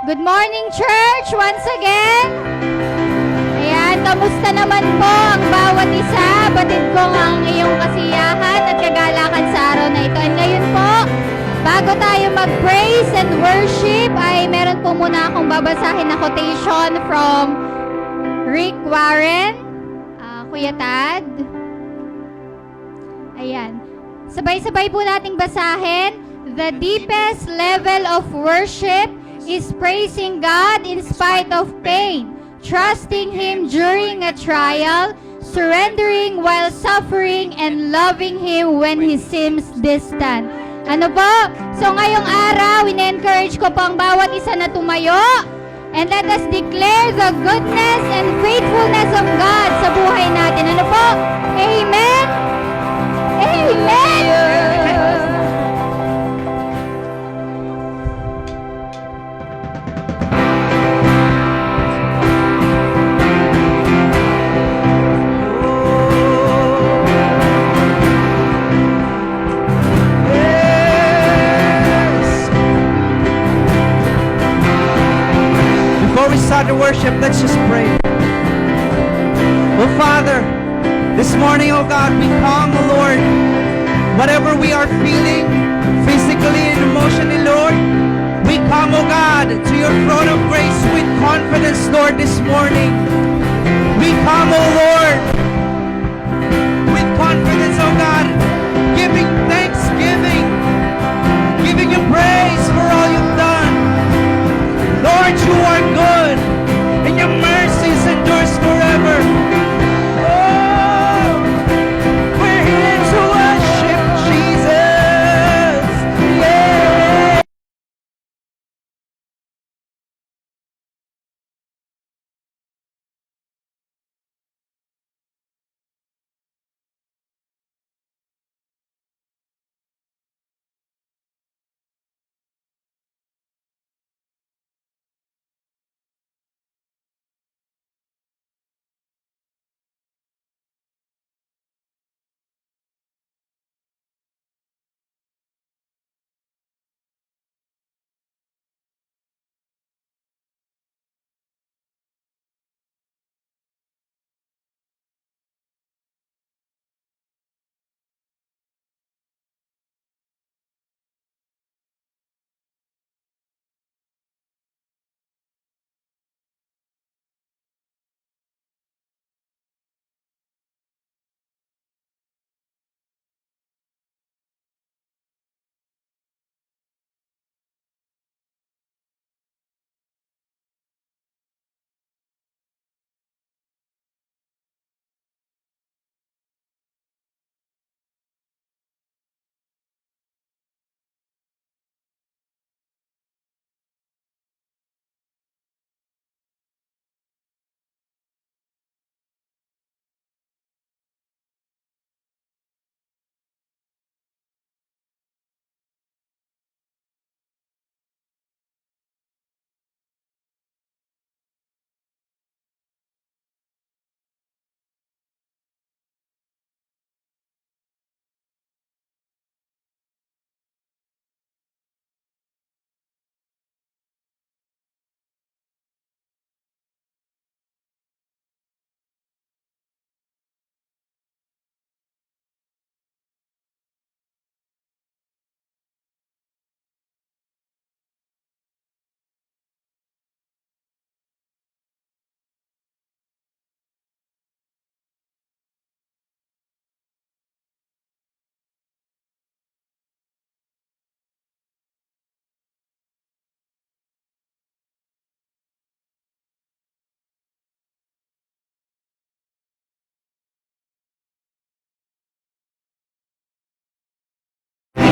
Good morning, church! Once again. Ayan, kamusta naman po ang bawat isa? Batid ko ang iyong kasiyahan at kagalakan sa araw na ito. And ngayon po, bago tayo mag-praise and worship, ay meron po muna akong babasahin na quotation from Rick Warren. Kuya Tad. Ayan. Sabay-sabay po nating basahin. The deepest level of worship is praising God in spite of pain, trusting Him during a trial, surrendering while suffering, and loving Him when He seems distant. Ano po? So ngayong araw, ina-encourage ko po ang bawat isa na tumayo, and let us declare the goodness and faithfulness of God sa buhay natin. Ano po? Amen? Amen! Before we start the worship, let's just pray. Oh Father, this morning, oh God, we come, oh Lord, whatever we are feeling, physically and emotionally, Lord, we come, oh God, to your throne of grace with confidence, Lord, this morning. We come, oh Lord, with confidence, oh God, giving thanksgiving, giving you praise for all you've done. Lord, you are good, and your mercies endures forever. Oh, we're here to worship Jesus. Yeah.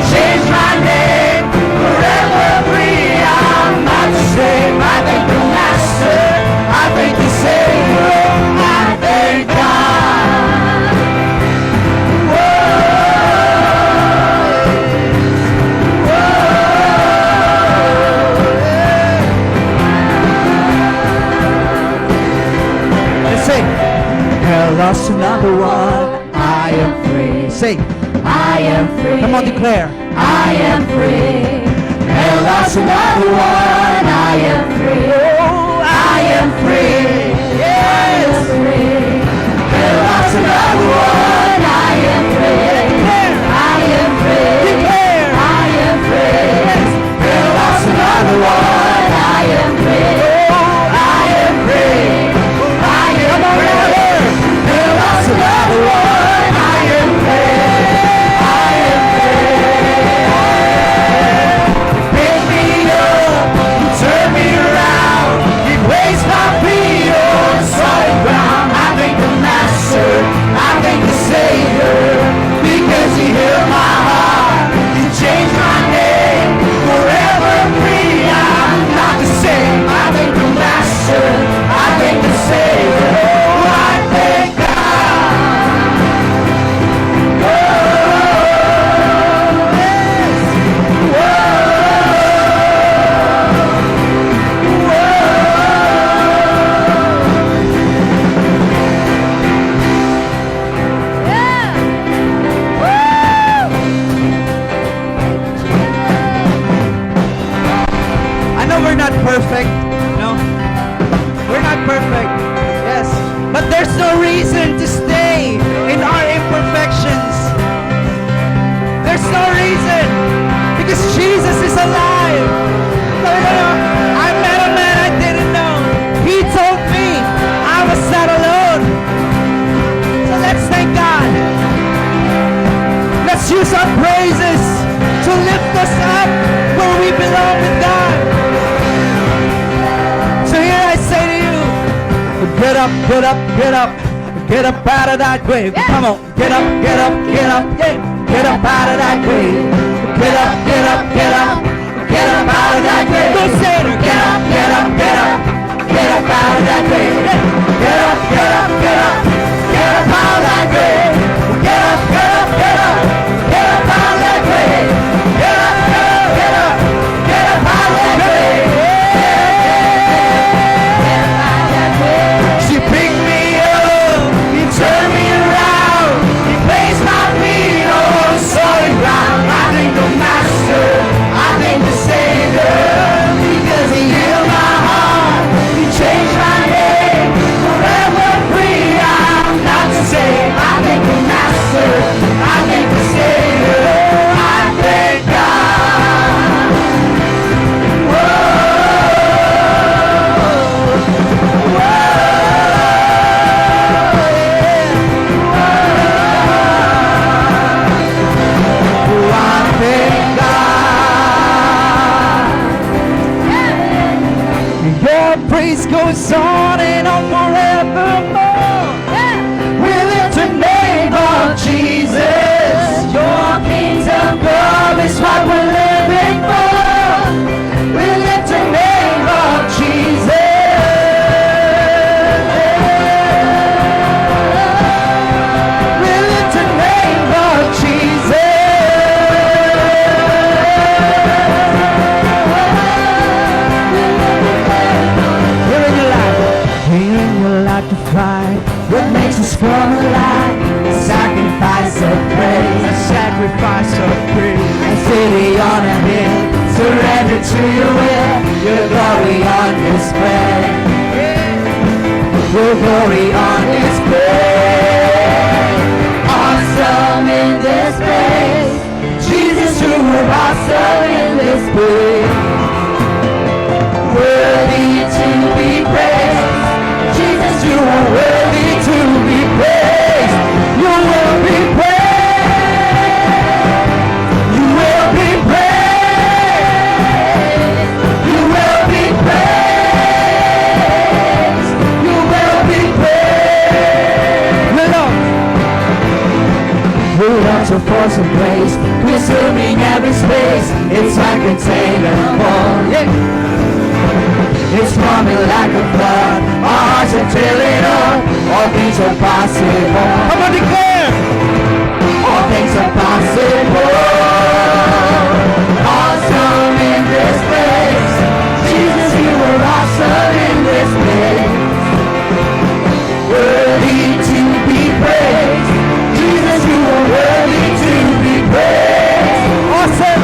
Change my name, forever free. I'm not the same. I thank the Master, I thank the Savior, I thank God. Let's sing. I lost another one. I am free. Sing. I am free. Come on, declare. I am free. And lost another one. use our praises to lift us up where we belong with God. So here I say to you, get up, get up, get up. Get up out of that grave. Come on. Get up, get up, get up. Yeah. Get up out of that grave. Get up, get up, get up. Get up out of that grave. Go say it. Get up, get up, get up. Get up out of that grave. Get up, get up, get up. Get up out of that grave. Get up, get up, get up. Get up out of that grave. Get up, get up, get up. Get up out of that grave. She picked me up, he turned me around, he placed my feet on solid ground. I thank the Master, I thank the Savior, because he healed my heart, he changed my name, forever free. I'm not the same. I thank the Master, I thank the Savior, I thank God. Whoa, whoa. Your praise goes on and on forevermore. We lift the name of Jesus. Your kingdom come is what we're living for. We lift the name of Jesus. We lift the name of Jesus. Here in your life to find what makes us come alive. A sacrifice of praise. A sacrifice of praise. And city honor him. Surrender to your will. Your glory on display. Your glory on display. Awesome in this place. Jesus, you were awesome in this place. Worthy to be praised. Jesus, you are worthy to be praised. You will be praised. You will be praised. You will be praised. You will be praised. With out your force and grace, consuming every space. It's like uncontainable. Yeah. It's coming like a flood. Our hearts are filling up. All things are possible. Come on, declare. All things are possible. Awesome in this place. Jesus, you are awesome in this place. Worthy to be praised. Jesus, you are worthy to be praised. Awesome.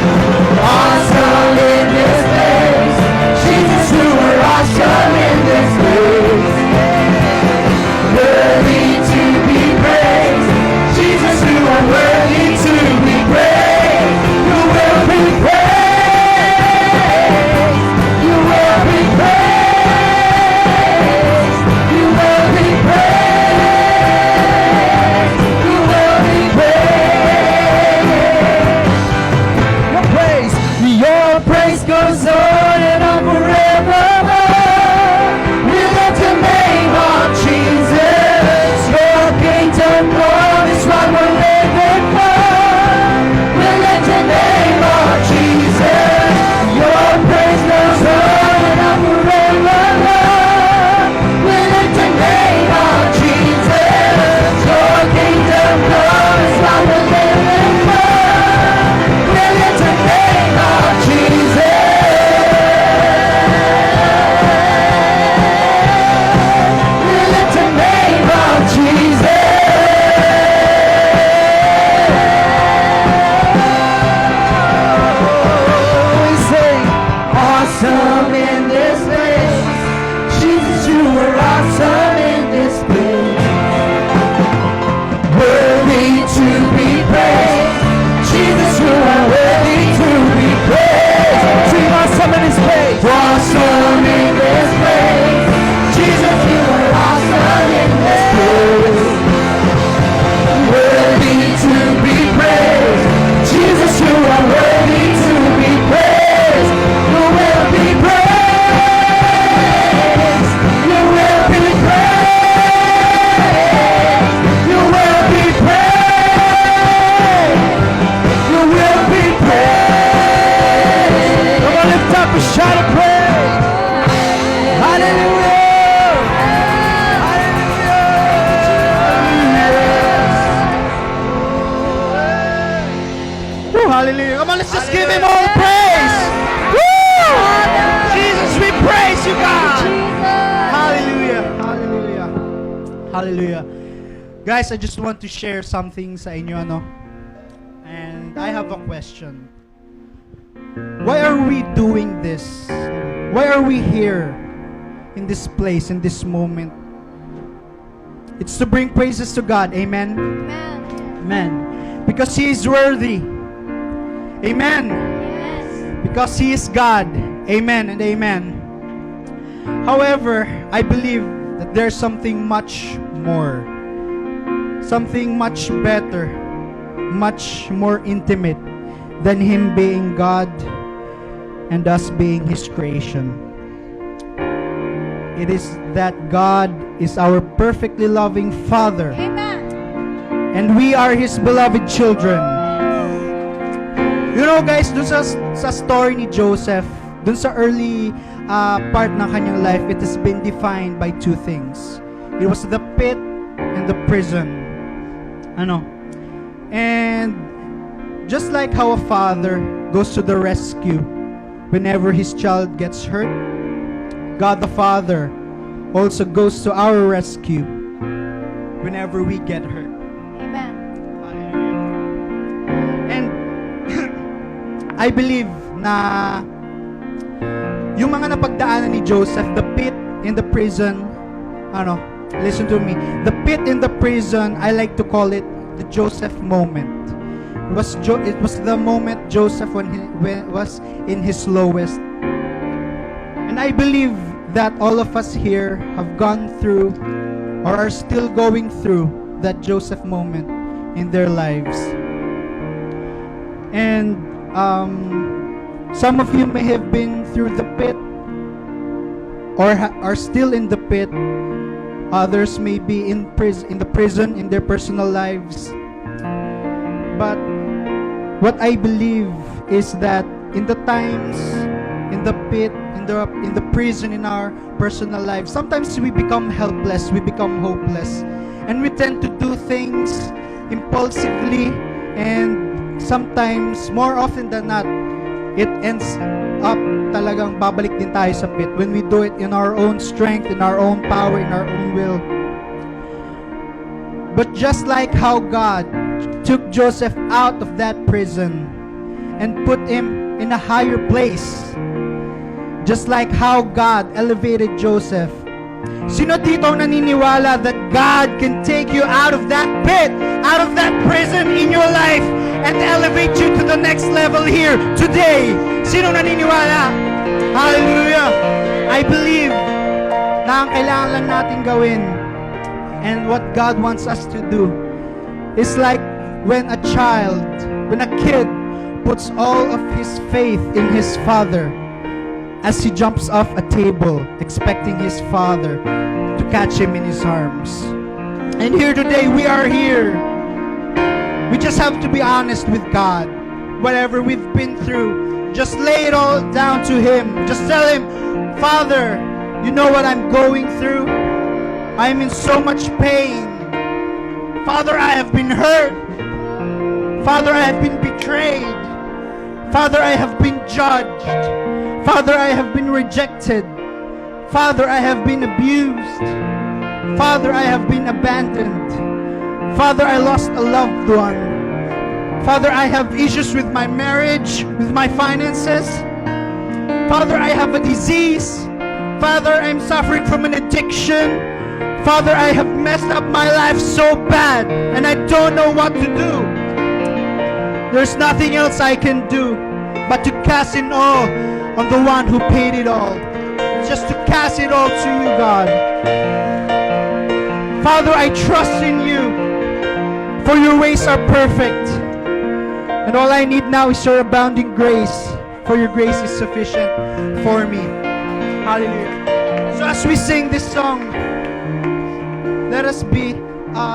Awesome in this place. Jesus, you are awesome in this place. Worthy to be praised. Jesus, you are worthy to be praised. You will be praised. You will be praised. You will be praised. You will be praised. Your praise goes on and on forevermore. We lift the name of Jesus. Your kingdom come is what we're living for. We lift the name of Jesus. Your praise goes on and on forevermore. We lift the name of Jesus. Your kingdom come is what we're living for. We lift the name of Jesus. Him all the praise. Woo! Jesus, we praise you, God. Hallelujah. Hallelujah. Hallelujah. Guys, I just want to share something sa inyo, ano? And I have a question. Why are we doing this? Why are we here in this place, in this moment? It's to bring praises to God. Amen? Amen. Amen. Because He is worthy. Amen. Yes. Because He is God. Amen and amen. However, I believe that there's something much more. Something much better, much more intimate than Him being God and us being His creation. It is that God is our perfectly loving Father, Amen. and we are His beloved children. You know guys, dun sa story ni Joseph, dun sa early part ng kanyang life, it has been defined by two things. It was the pit and the prison. And just like how a father goes to the rescue whenever his child gets hurt, God the Father also goes to our rescue whenever we get hurt. Amen. And I believe na yung mga napagdaanan ni Joseph, the pit in the prison, listen to me, the pit in the prison, I like to call it the Joseph moment. It was the moment Joseph when was in his lowest. And I believe that all of us here have gone through or are still going through that Joseph moment in their lives. And some of you may have been through the pit or are still in the pit. Others may be in the prison in their personal lives. But what I believe is that in the times, in the pit, in the prison, in our personal lives, sometimes we become helpless, we become hopeless, and we tend to do things impulsively, and sometimes, more often than not, it ends up talagang babalik din tayo sa pit when we do it in our own strength, in our own power, in our own will. But just like how God took Joseph out of that prison and put him in a higher place, just like how God elevated Joseph, sino dito ang naniniwala that God can take you out of that pit, out of that prison in your life, and elevate you to the next level here today? Sino naniniwala? Hallelujah! I believe na ang kailangan lang natin gawin and what God wants us to do is like when a kid puts all of his faith in his father as he jumps off a table expecting his father to catch him in his arms. And here today, we are here. We just have to be honest with God. Whatever we've been through, just lay it all down to Him. Just tell Him, Father, you know what I'm going through. I'm in so much pain. Father, I have been hurt. Father, I have been betrayed. Father, I have been judged. Father, I have been rejected. Father, I have been abused. Father, I have been abandoned. Father, I lost a loved one. Father, I have issues with my marriage, with my finances. Father, I have a disease. Father, I'm suffering from an addiction. Father, I have messed up my life so bad, and I don't know what to do. There's nothing else I can do but to cast it all on the one who paid it all. Just to cast it all to you, God. Father, I trust in you, for your ways are perfect. And all I need now is your abounding grace, for your grace is sufficient for me. Hallelujah. So as we sing this song, let us be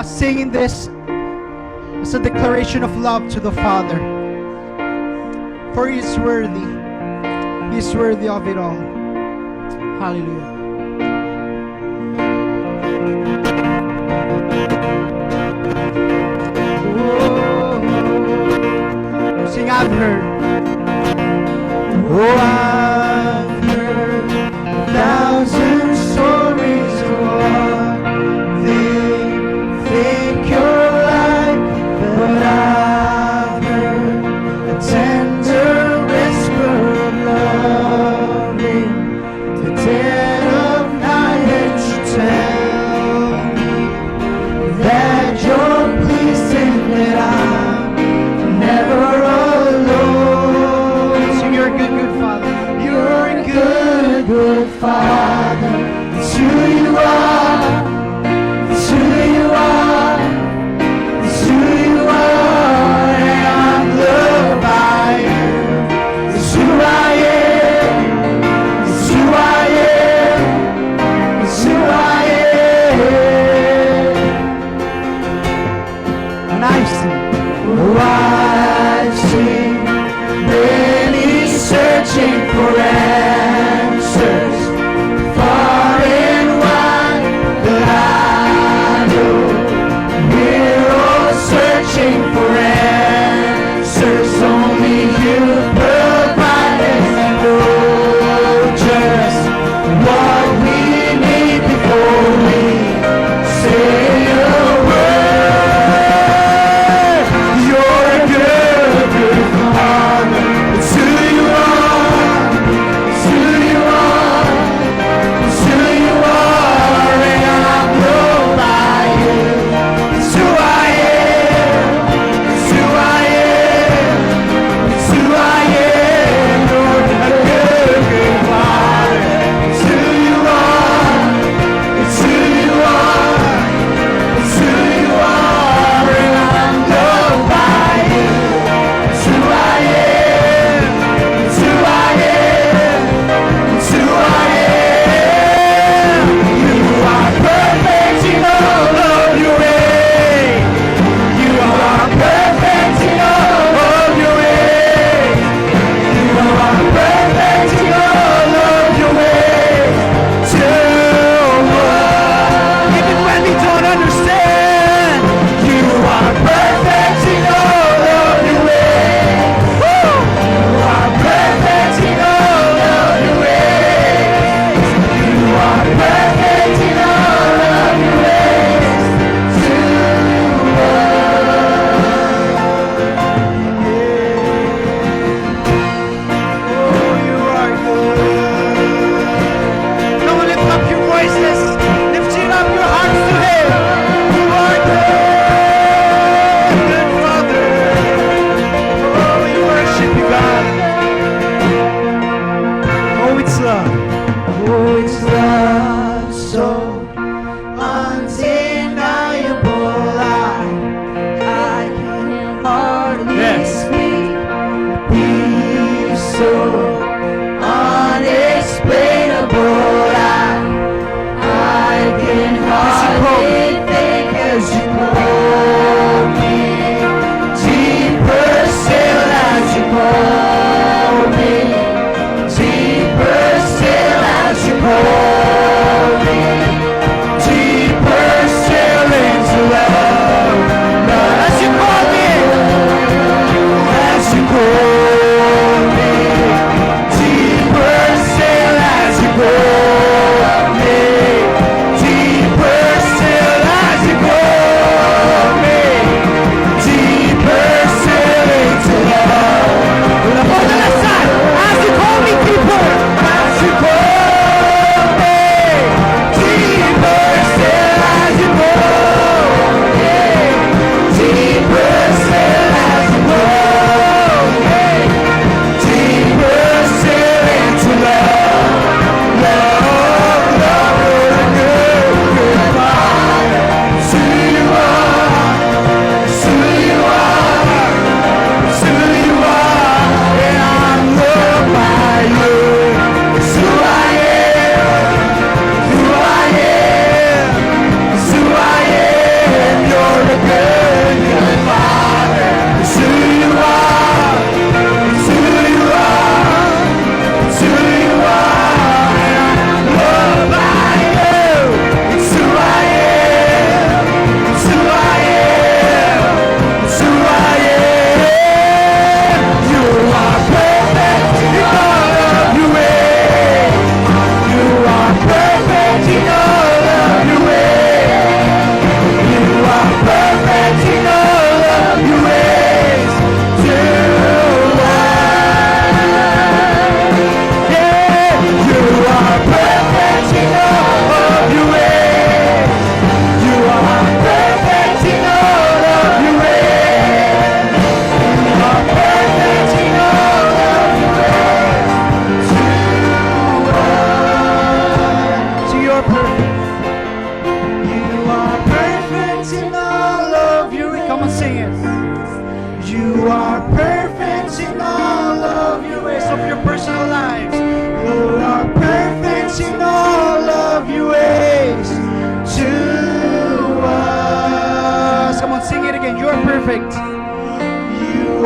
singing this as a declaration of love to the Father. For He is worthy. He is worthy of it all. Hallelujah. Sing, I've heard good Father. It's who you are. It's who you are. It's who you are. And I'm loved by you. It's who I am. It's who I am. It's who I am. And I've seen, oh, I've seen many searching for answers, far and wide, but I know we're all searching for answers. Only you provide us and know just what we need before we say a word. You're a good, good Father. It's who you are.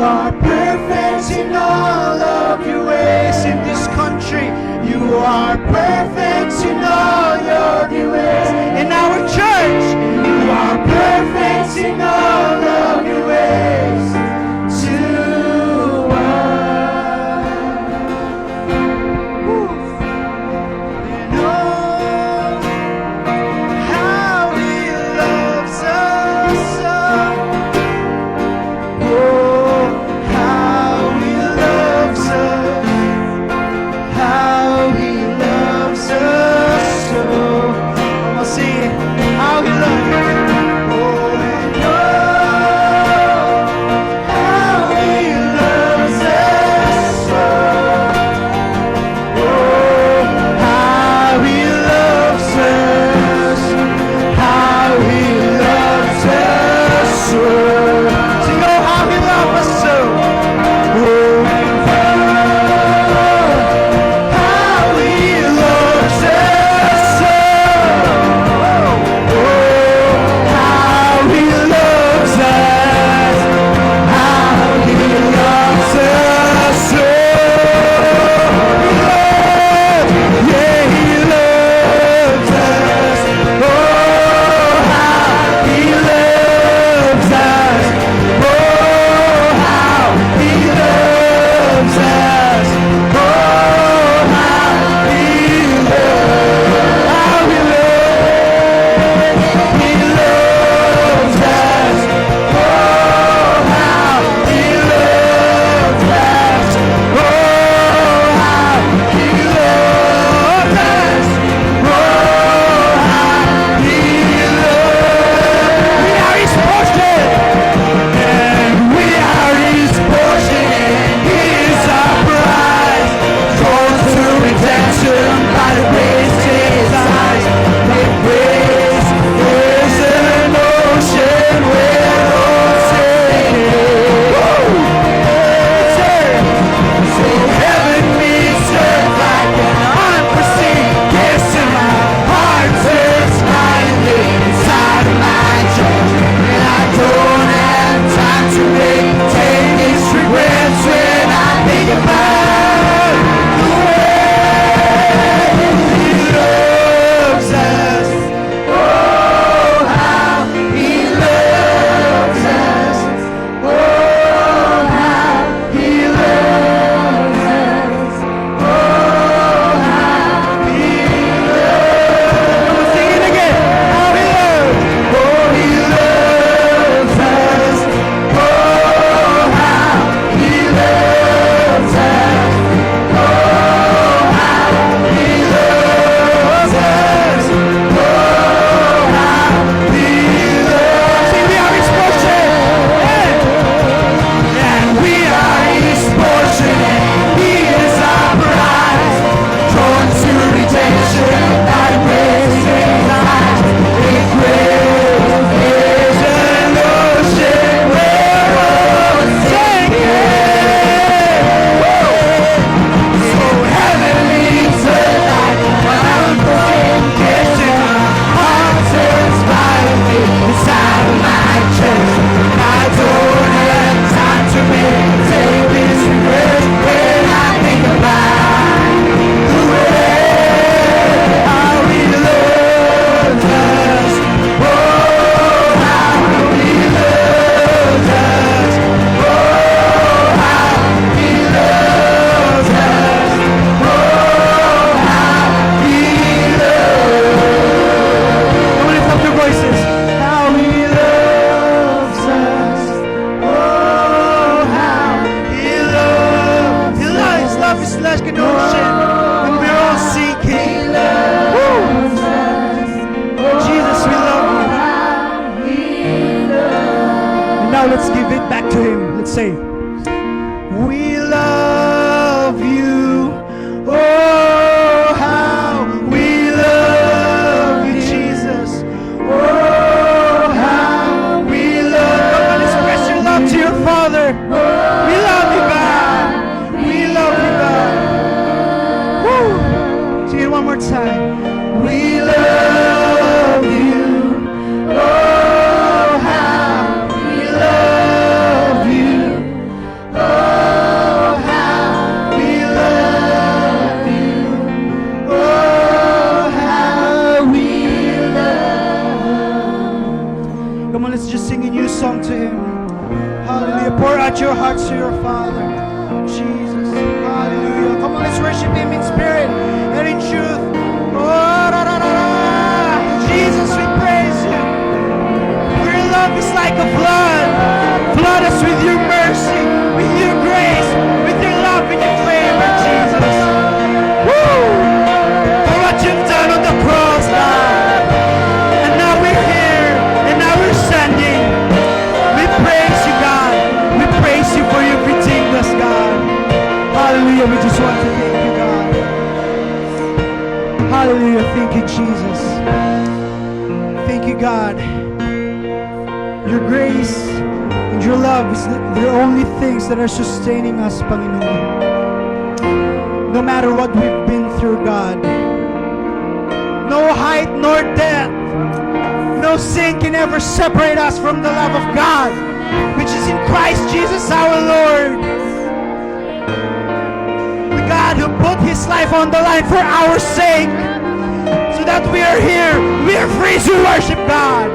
are perfect in all of your ways. In this country, you are perfect in all of your ways. In our church, you are perfect in all of your ways to us. And oh, how He loves us so. Oh, how He loves us. How He loves us so. Come on, sing it. How He loves us. Oh, and oh, how He loves us so. Oh, how He loves us. How He loves us so. Sing, oh, how He loves us so. Oh, how He loves us so. Oh, how He loves us. How He loves us so. Yeah, He loves us. Oh, how He loves us. Oh, how He loves us. Oh, how He loves. How He loves. He loves us. Oh, how He loves us. Oh, how He loves us. Oh, how He loves. We are His portion, and we are His portion, and He is our prize. Drawn to redemption by the grace in His eyes. With grace is an ocean we're all sinking. So heaven meets earth like an unforeseen kiss, and my heart turns smiling inside of my church. And I don't have time to take these regrets when I think about the way He loves us. Oh, how He loves us. Oh, how He loves us. Oh, how He loves. Come on, sing it again. How He loves. Oh, He loves us. Oh, how He loves us. Oh, how He loves us. Oh, how He loves. See, we are His portion. And we are His portion, and He is our prize. Drawn to redemption by grace in His eyes. With grace is an ocean we're all sinking. So heaven meets earth like an unforeseen kiss, and my heart turns violently inside of my chest. I don't have time to take this regret when I think about the way how He loves us. Oh, how He loves us. Oh, how He loves us. Oh, how He loves. Come on, lift up your voices. How He loves us. Oh, how He loves. His love is like an ocean, and we're all sinking. Woo. Jesus, we love You. And now let's give it back to Him. Let's say, we love You. Oh, how we love You, Jesus. Oh, how we love. Come on, express your love to your Father. We love You, God. We love You, God. Woo. Sing it one more time. We love You. Oh, how we love You. your hearts to your Father. Jesus. Hallelujah. Come on, let's worship Him in spirit and in truth. Oh, da, da, da, da. Jesus, we praise you. For your love is like a flood. Flood us with your mercy, with your grace, with your love and your favor, Jesus. Woo! For what you've done on the cross, God. And now we're here, and now we're standing. We praise you, God. We praise you for your redeemed us, God. Hallelujah. We just want to thank you, God. Hallelujah. Thank you, Jesus. Thank you, God. Your grace and your love is the only things that are sustaining us, Panginoon. No matter what we've been through, God. No height nor depth, no sin can ever separate us from the love of God, which is in Christ Jesus our Lord. The God who put His life on the line for our sake, so that we are here, we are free to worship God.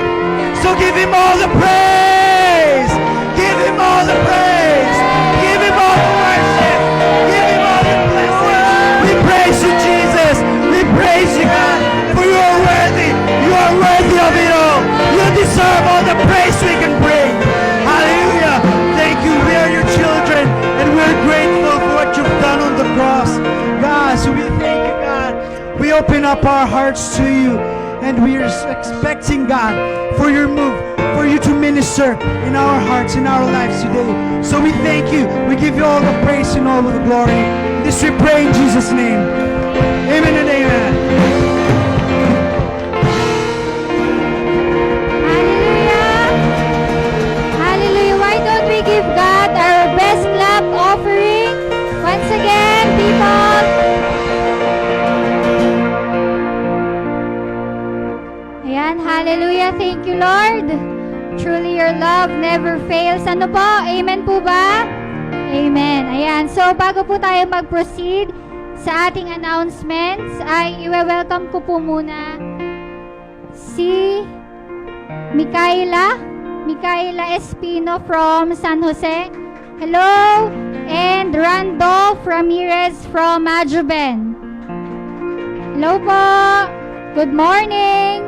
So give Him all the praise. Give Him all the praise. Give Him all the worship. Give Him all the blessing. We praise you, Jesus. We praise you, God, for you are worthy. You are worthy of it all. You deserve all the praise we can bring. Hallelujah. Thank you. We are your children, and we're grateful for what you've done on the cross. God, so we thank you, God. We open up our hearts to you, and we are expecting, God, for your move, for you to minister in our hearts, in our lives today. So we thank you. We give you all the praise and all the glory. This we pray in Jesus' name. Amen and amen. Hallelujah! Hallelujah! Why don't we give God our best clap offering? Once again, people. Ayan, hallelujah. Thank you, Lord. Truly, your love never fails. Ano po? Amen po ba? Amen. Ayan. So, bago po tayo mag-proceed sa ating announcements, ay i-welcome ko po muna si Micaela Espino from San Jose. Hello. And Randolph Ramirez from Majuben. Hello po. Good morning.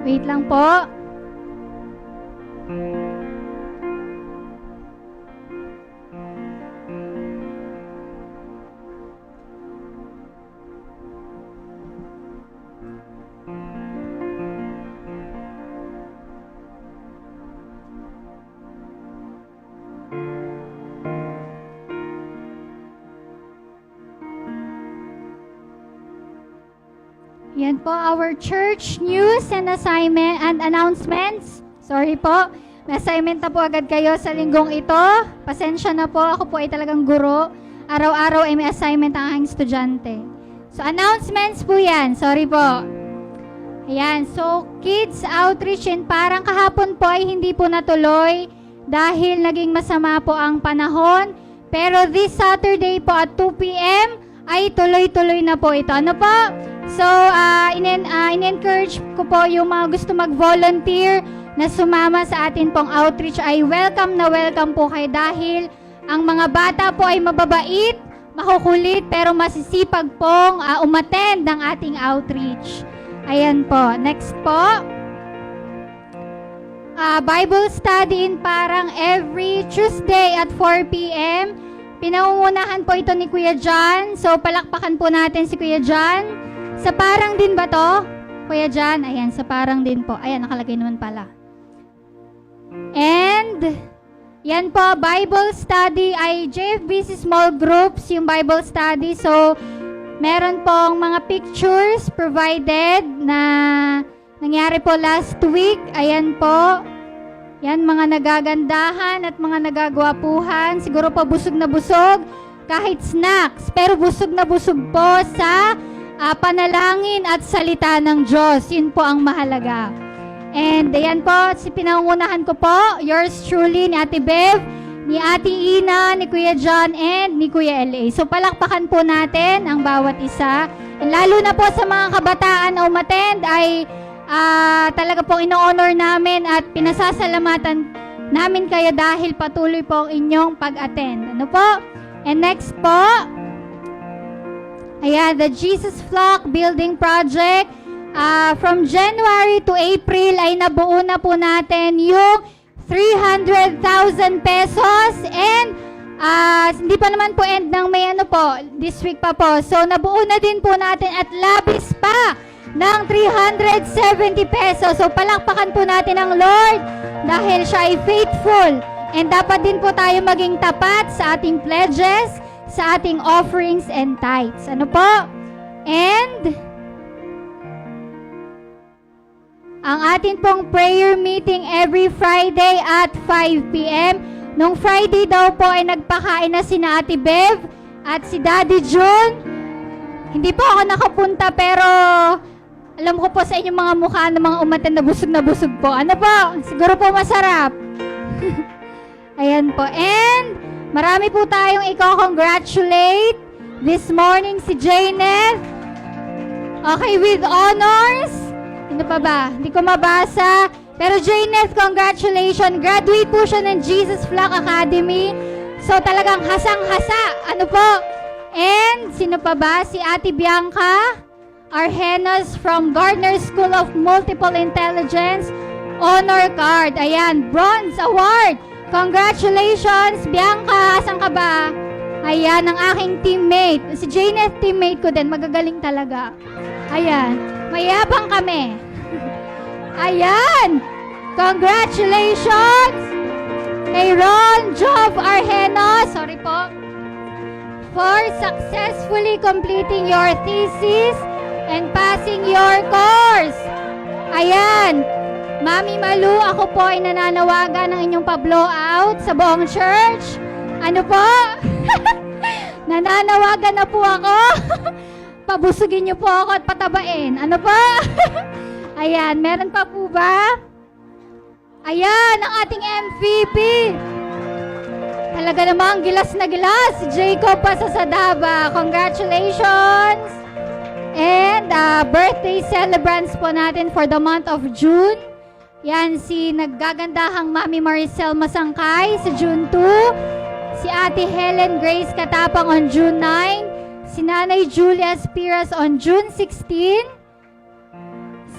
Wait lang po. Yan po, our church news and assignment and announcements. Sorry po, may assignment na po agad kayo sa linggong ito. Pasensya na po, ako po ay talagang guro. Araw-araw ay may assignment ang aking estudyante. So, announcements po yan. Sorry po. Ayan, so kids outreach, and parang kahapon po ay hindi po natuloy dahil naging masama po ang panahon. Pero this Saturday po at 2 p.m. ay tuloy-tuloy na po ito. Ano po? So, in-encourage ko po yung mga gusto mag-volunteer na sumama sa atin pong outreach ay welcome na welcome po kayo dahil ang mga bata po ay mababait, makukulit, pero masisipag pong umattend ng ating outreach. Ayan po. Next po. Bible study in Parang every Tuesday at 4 p.m. Pinangungunahan po ito ni Kuya John. So, palakpakan po natin si Kuya John. Sa Parang din ba to? Kuya John? Ayan, sa Parang din po. Ayan, nakalagay naman pala. And, yan po, Bible study ay JFBC Small Groups, yung Bible study. So, meron pong mga pictures provided na nangyari po last week. Ayan po. Yan, mga nagagandahan at mga nagagwapuhan. Siguro po busog na busog. Kahit snacks. Pero busog na busog po sa panalangin at salita ng Diyos. Yun po ang mahalaga. And ayan po, pinangunahan ko po, yours truly, ni Ate Bev, ni Ate Ina, ni Kuya John, and ni Kuya L.A. So palakpakan po natin ang bawat isa. And lalo na po sa mga kabataan na umattend ay talaga pong ino-honor namin at pinasasalamatan namin kayo dahil patuloy po ang inyong pag-attend. Ano po? And next po, ayan, the Jesus Flock Building Project. From January to April ay nabuo na po natin yung 300,000 pesos and hindi pa naman po end ng may ano po, this week pa po. So nabuo na din po natin at labis pa ng 370 pesos. So palakpakan po natin ang Lord dahil siya ay faithful. And dapat din po tayo maging tapat sa ating pledges, sa ating offerings and tithes. Ano po? And ang atin pong prayer meeting every Friday at 5 p.m. Nung Friday daw po ay nagpakain na sina Ate Bev at si Daddy June. Hindi po ako nakapunta pero alam ko po sa inyong mga mukha ng mga umatan na busog po. Ano po? Siguro po masarap. Ayan po. And marami po tayong i-congratulate this morning si Janet. Okay, with honors. Ano pa ba? Hindi ko mabasa. Pero Janet, congratulations. Graduate po siya ng Jesus Flock Academy. So talagang hasang-hasa. Ano po? And sino pa ba? Si Ate Bianca Argenos from Gardner School of Multiple Intelligence. Honor card. Ayan, Bronze Award. Congratulations, Bianca. Asan ka ba? Ayan, ang aking teammate. Si Janet, teammate ko din. Magagaling talaga. Ayan. Mayabang kami. Ayan! Congratulations! Kay Ron Job Argenos, sorry po, for successfully completing your thesis and passing your course. Ayan! Mami Malu, ako po ay nananawagan ng inyong pa-blowout sa buong church. Ano po? Nananawagan na po ako. Pabusugin niyo po ako at patabain. Ano po? Ayan, meron pa po ba? Ayan, ang ating MVP. Talaga namang gilas na gilas. Jacob Pasasadaba. Congratulations. And birthday celebrants po natin for the month of June. Yan, si naggagandahang Mami Maricel Masangkay sa June 2. Si Ate Helen Grace Katapang on June 9. Si Nanay Julia Spiras on June 16.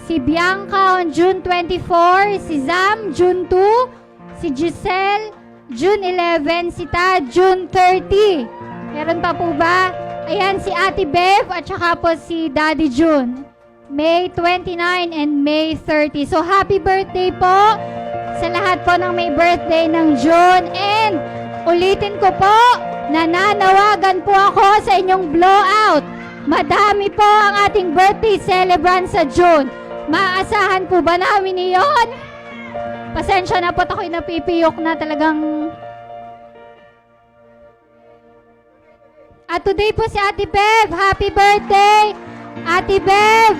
Si Bianca on June 24, si Zam June 2, si Giselle June 11, si Tad June 30. Meron pa po ba? Ayan, si Ate Bev at saka po si Daddy June. May 29 and May 30. So happy birthday po sa lahat po ng may birthday ng June. And ulitin ko po, nananawagan po ako sa inyong blowout. Madami po ang ating birthday celebrant sa June. Maasahan po ba namin iyon? Pasensya na po, ako'y napipiyok na talagang. At today po si Ate Bev. Happy birthday! Ate Bev,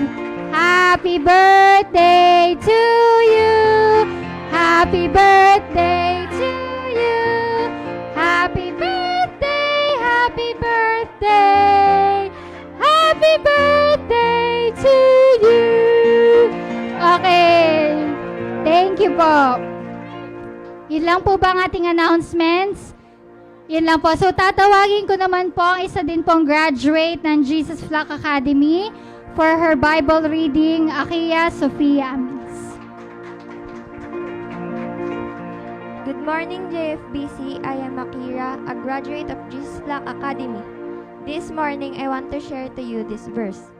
happy birthday to you! Happy birthday to you! Happy birthday! Happy birthday! Happy birthday to you! Okay. Thank you po. Yun lang po ba ang ating announcements? Yun lang po. So, tatawagin ko naman po ang isa din pong graduate ng Jesus Flock Academy for her Bible reading, Akia Sofia Amis. Good morning, JFBC. I am Akira, a graduate of Jesus Flock Academy. This morning, I want to share to you this verse.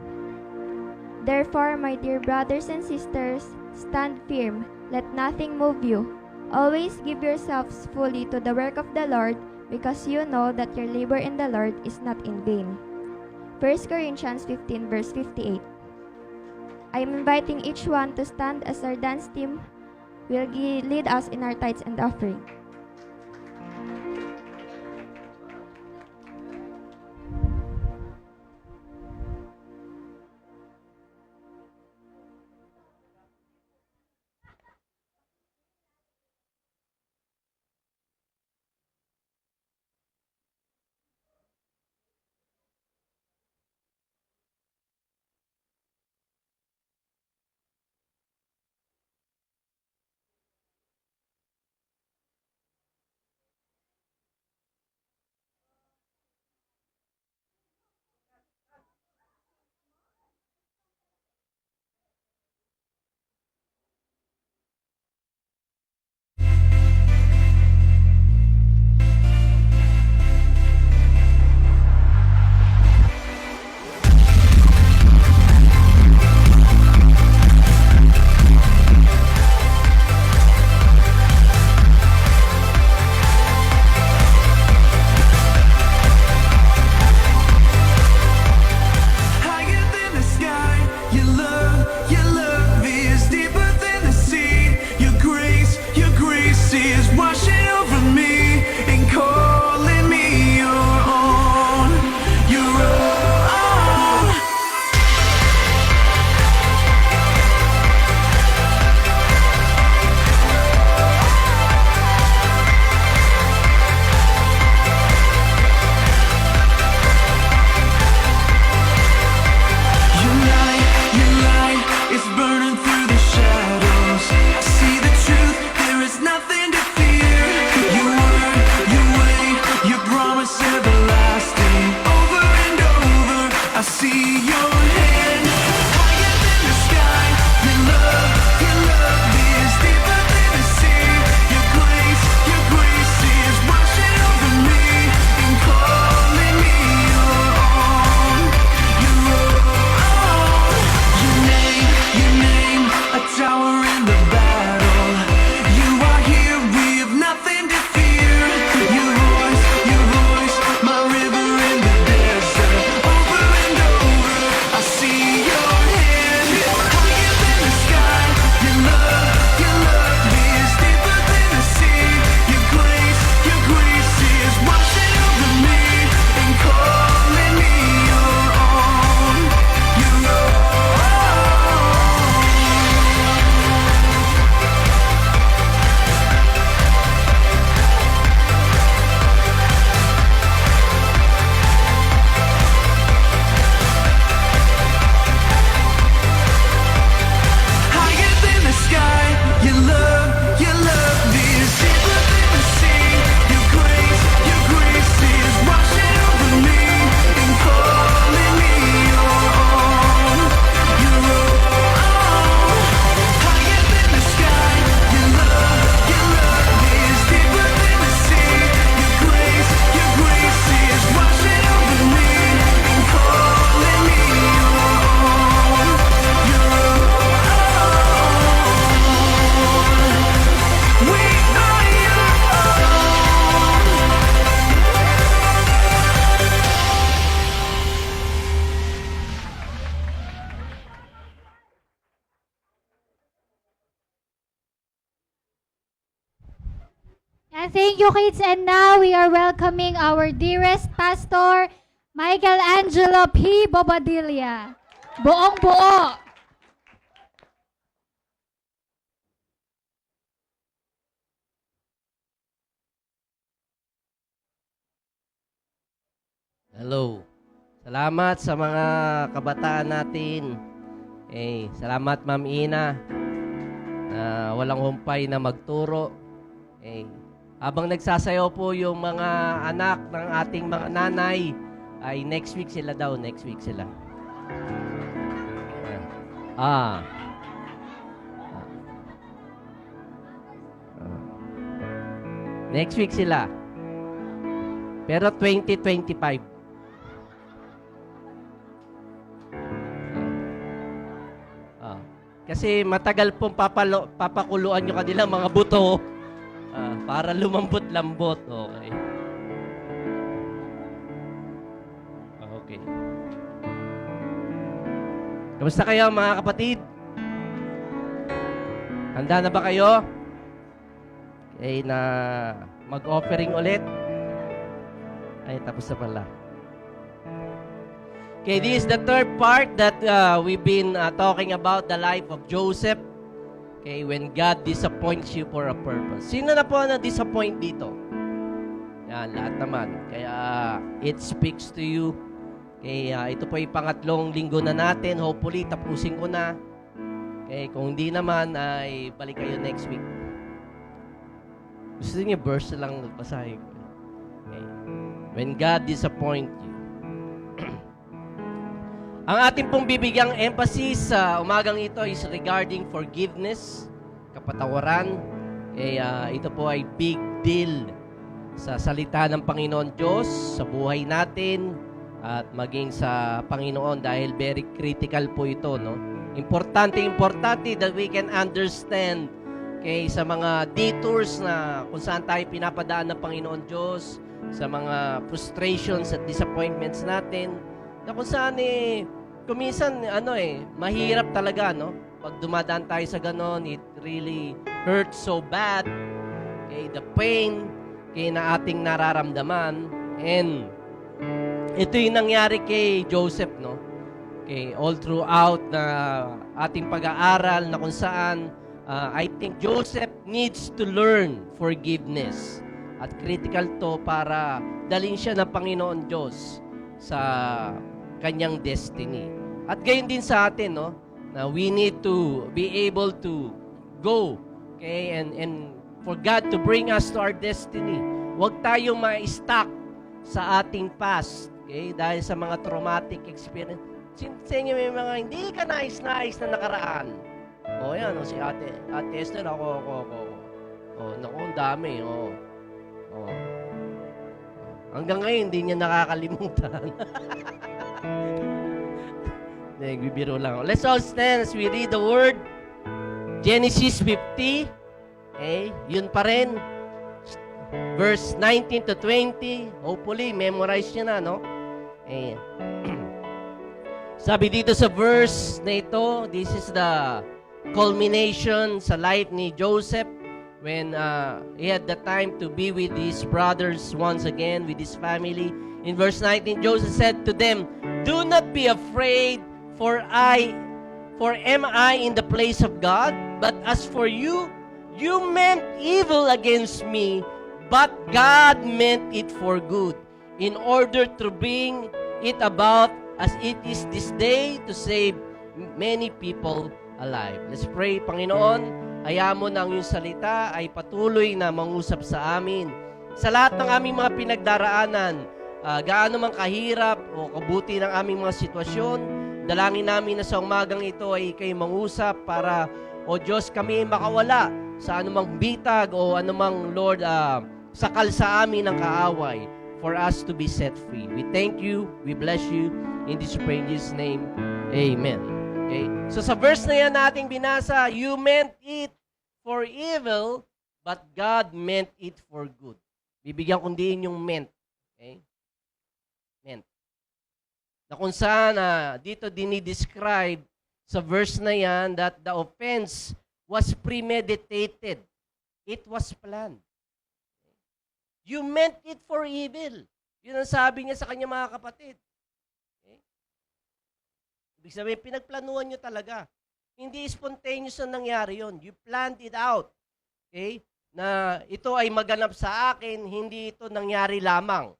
Therefore, my dear brothers and sisters, stand firm. Let nothing move you. Always give yourselves fully to the work of the Lord, because you know that your labor in the Lord is not in vain. 1 Corinthians 15 verse 58. I am inviting each one to stand as our dance team will lead us in our tithes and offering. Thank you, kids. And now we are welcoming our dearest pastor, Michael Angelo P. Bobadilla. Buong buo. Hello. Salamat sa mga kabataan natin. Salamat Ma'am Ina na walang humpay na magturo. Habang nagsasayaw po yung mga anak ng ating mga nanay, ay next week sila daw, next week sila. Next week sila. Pero 2025. Kasi matagal pong papakuluan nyo kanilang mga buto para lumambot-lambot. Okay. Okay. Kamusta kayo mga kapatid? Handa na ba kayo? Okay, na mag-offering ulit? Ay, tapos na pala. Okay, this is the third part that we've been talking about the life of Joseph. Okay, when God disappoints you for a purpose. Sino na po na-disappoint dito? Yan, lahat naman. Kaya it speaks to you. Okay, ito po yung pangatlong linggo na natin. Hopefully, tapusin ko na. Okay, kung hindi naman, ay balik kayo next week. Gusto niyo verse lang basahin ko. Okay. When God disappoints you. Ang ating pong bibigyang emphasis sa umagang ito is regarding forgiveness, kapatawaran. Ito po ay big deal sa salita ng Panginoon Diyos, sa buhay natin, at maging sa Panginoon dahil very critical po ito, no? Importante that we can understand sa mga detours na kung saan tayo pinapadaan ng Panginoon Diyos, sa mga frustrations at disappointments natin, na kung saan kuminsan, mahirap talaga, no? Pag dumadaan tayo sa ganon, it really hurts so bad. Okay, the pain na ating nararamdaman. And ito yung nangyari kay Joseph, no? Okay, all throughout na ating pag-aaral na kung saan I think Joseph needs to learn forgiveness. At critical to para dalhin siya ng Panginoon Diyos sa kanyang destiny. At gayon din sa atin, no? Na we need to be able to go, okay, and for God to bring us to our destiny. Huwag tayong ma-stuck sa ating past, okay? Dahil sa mga traumatic experience. Sa inyo may mga hindi ka nais-nais na nakaraan. O yan, si Ate Esther, ako. Naku, ang dami, Hanggang ngayon, hindi niya nakakalimutan. Nagbibiro lang. Let's all stand as we read the word. Genesis 50. Okay, yun pa rin. Verse 19 to 20. Hopefully, memorize niya na, no? Sabi dito sa verse na ito, this is the culmination sa life ni Joseph when he had the time to be with his brothers once again, with his family. In verse 19, Joseph said to them, "Do not be afraid, for am I in the place of God? But as for you, you meant evil against me, but God meant it for good, in order to bring it about as it is this day, to save many people alive." Let's pray. Panginoon, hayaan mo na ang iyong salita ay patuloy na mangusap sa amin. Sa lahat ng aming mga pinagdaraanan, gaano man kahirap o kabuti ng aming mga sitwasyon, dalangin namin na sa umagang ito ay kayo mangusap para, O Diyos, kami makawala sa anumang bitag o anumang, Lord, sakal sa amin ng kaaway for us to be set free. We thank you, we bless you, in this precious name, amen. Okay? So sa verse na yan nating binasa, you meant it for evil, but God meant it for good. Bibigyan ko din yung meant. Okay? Meant. Na kung saan dito dinidescribe sa verse na yan that the offense was premeditated. It was planned. You meant it for evil. Yun ang sabi niya sa kanya mga kapatid. Okay? Ibig sabihin, pinagplanuhan nyo talaga. Hindi spontaneous na nangyari yun. You planned it out. Okay? Na ito ay maganap sa akin, hindi ito nangyari lamang.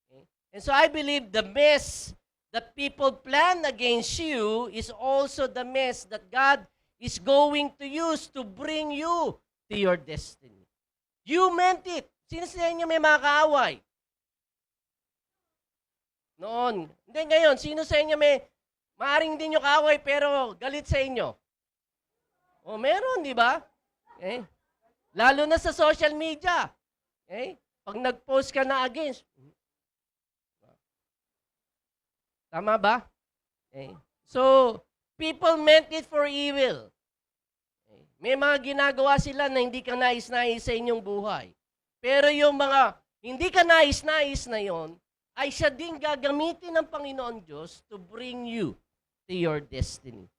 Okay? And so I believe the mess that people plan against you is also the mess that God is going to use to bring you to your destiny. You meant it. Sino sa inyo may mga kaaway? Noon. Hindi ngayon, sino sa inyo may maaring din nyo kaaway pero galit sa inyo? O meron, di ba? Okay. Lalo na sa social media. Okay? Pag nag-post ka na against. Tama ba? Okay. So, people meant it for evil. Okay. May mga ginagawa sila na hindi ka nais-nais sa inyong buhay. Pero yung mga hindi ka nais-nais na yon, ay siya din gagamitin ng Panginoon Diyos to bring you to your destiny.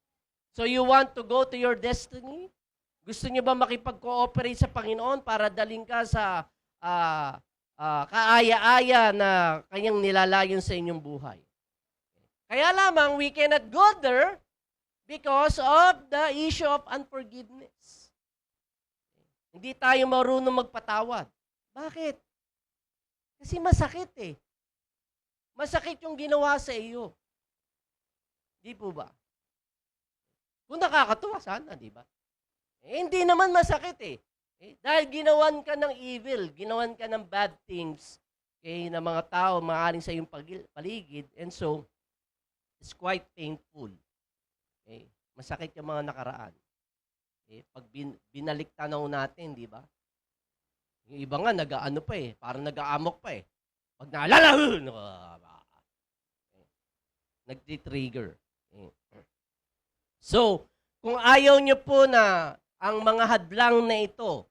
So you want to go to your destiny? Gusto niyo ba makipag-cooperate sa Panginoon para daling ka sa kaaya-aya na kanyang nilalayon sa inyong buhay? Kaya lamang, we cannot go there because of the issue of unforgiveness. Hindi tayo marunong magpatawad. Bakit? Kasi masakit eh. Masakit yung ginawa sa iyo. Di po ba? Kung nakakatuwa, sana, di ba? Hindi naman masakit eh. Dahil ginawan ka ng evil, ginawan ka ng bad things na mga tao maaaring sa iyong paligid, and so, it's quite painful. Masakit yung mga nakaraan. Pag binalik tanaw natin, di ba? Yung iba nga, nag-ano pa eh, parang nag-aamok pa eh. Pag naalala, nagti-trigger. So, kung ayaw nyo po na ang mga hadlang na ito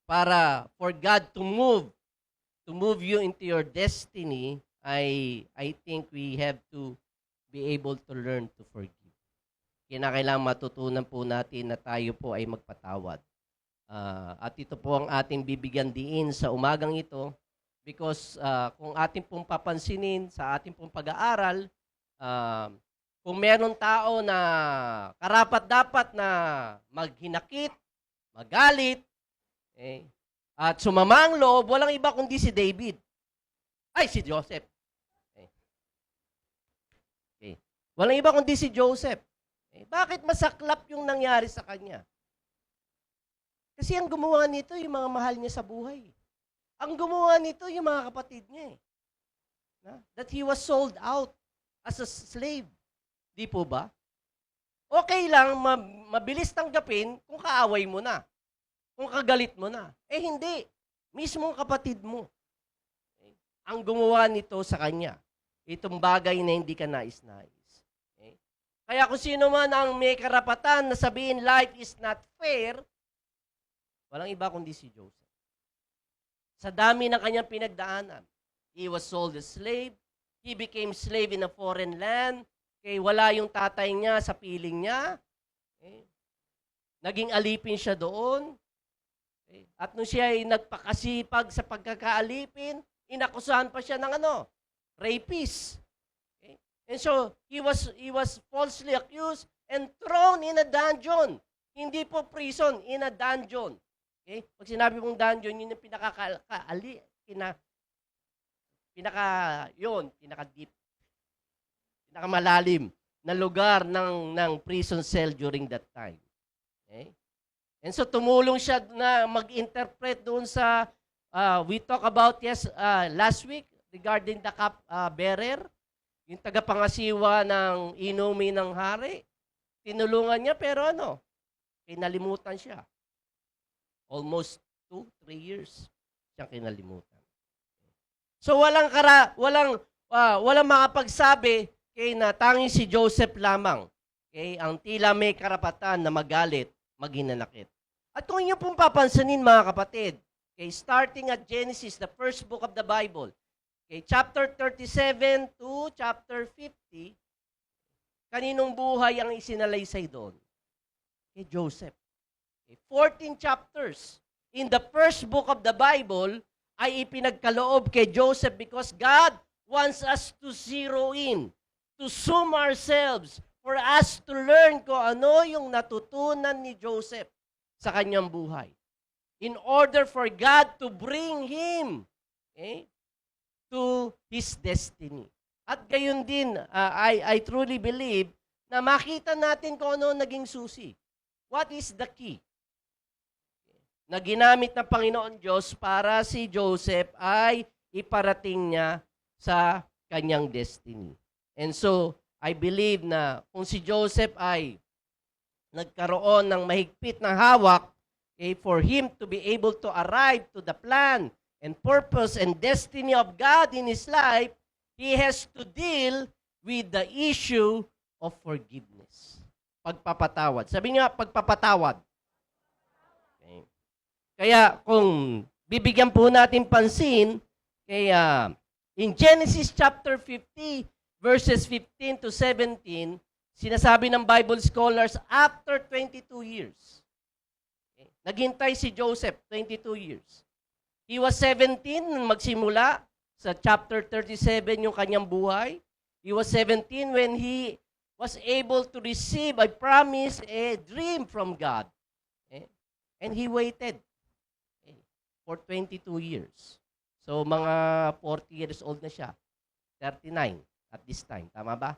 para for God to move you into your destiny, I think we have to be able to learn to forgive. Kinakailangan matutunan po natin na tayo po ay magpatawad. At ito po ang ating bibigyan diin sa umagang ito because kung ating pong papansinin sa ating pong pag-aaral, kung meron tao na karapat-dapat na maghinakit, magalit, at sumama ang loob, walang iba kundi si David. Ay, si Joseph. Okay. Walang iba kundi si Joseph. Bakit masaklap yung nangyari sa kanya? Kasi ang gumawa nito, yung mga mahal niya sa buhay. Ang gumawa nito, yung mga kapatid niya. That he was sold out as a slave. Di po ba? Okay lang, mabilis tanggapin kung kaaway mo na. Kung kagalit mo na. Hindi. Mismo ang kapatid mo. Ang gumawa nito sa kanya. Itong bagay na hindi ka nais-nais. Kaya kung sino man ang may karapatan na sabihin life is not fair, walang iba kundi si Joseph. Sa dami ng kanyang pinagdaanan, he was sold as slave, he became slave in a foreign land, wala yung tatay niya sa piling niya, naging alipin siya doon, at nung siya ay nagpakasipag sa pagkakaalipin, inakusahan pa siya ng rapist. And so, he was falsely accused and thrown in a dungeon. Hindi po prison, in a dungeon. Pag sinabi mong dungeon, yun yung pinaka-deep, pinakamalalim na lugar ng prison cell during that time. And so, tumulong siya na mag-interpret doon sa, we talk about last week regarding the cup bearer, yung tagapangasiwa ng inumin ng hari. Tinulungan niya pero kinalimutan siya. Almost 2-3 years siyang kinalimutan. So walang makapagsabi na tanging si Joseph lamang ang tila may karapatan na magalit, maghinanakit. At kung inyo pong papansinin mga kapatid, starting at Genesis, the first book of the Bible, chapter 37 to chapter 50, kaninong buhay ang isinalaysay doon? Joseph. 14 chapters in the first book of the Bible ay ipinagkaloob kay Joseph because God wants us to zero in, to zoom ourselves, for us to learn kung ano yung natutunan ni Joseph sa kanyang buhay. In order for God to bring him to his destiny. At gayon din, I truly believe na makita natin kung ano naging susi. What is the key? Na ginamit ng Panginoon Diyos para si Joseph ay iparating niya sa kanyang destiny. And so, I believe na kung si Joseph ay nagkaroon ng mahigpit na hawak, for him to be able to arrive to the plan and purpose and destiny of God in his life, he has to deal with the issue of forgiveness. Pagpapatawad. Sabi nga, pagpapatawad. Okay. Kaya kung bibigyan po natin pansin, kaya in Genesis chapter 50, verses 15 to 17, sinasabi ng Bible scholars, after 22 years, naghintay si Joseph, 22 years. He was 17 nung magsimula sa chapter 37 yung kanyang buhay. He was 17 when he was able to receive a promise, a dream from God. And he waited for 22 years. So mga 40 years old na siya. 39 at this time. Tama ba?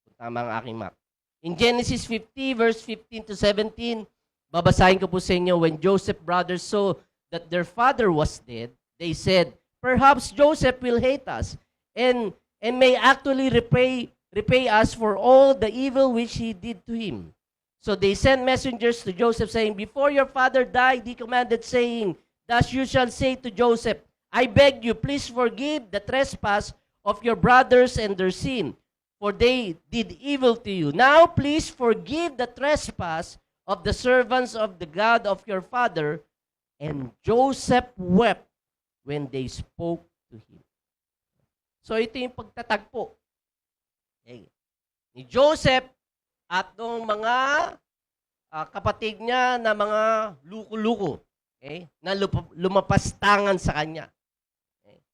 Kung tama ang aking math. In Genesis 50 verse 15 to 17, babasahin ko po sa inyo, when Joseph's brothers saw that their father was dead, they said, perhaps Joseph will hate us and may actually repay us for all the evil which he did to him. So they sent messengers to Joseph saying, before your father died, he commanded saying, thus you shall say to Joseph, I beg you, please forgive the trespass of your brothers and their sin, for they did evil to you. Now please forgive the trespass of the servants of the God of your father. And Joseph wept when they spoke to him. So ito yung pagtatagpo ni Joseph at ng mga kapatid niya na mga luko-luko na lumapastangan sa kanya.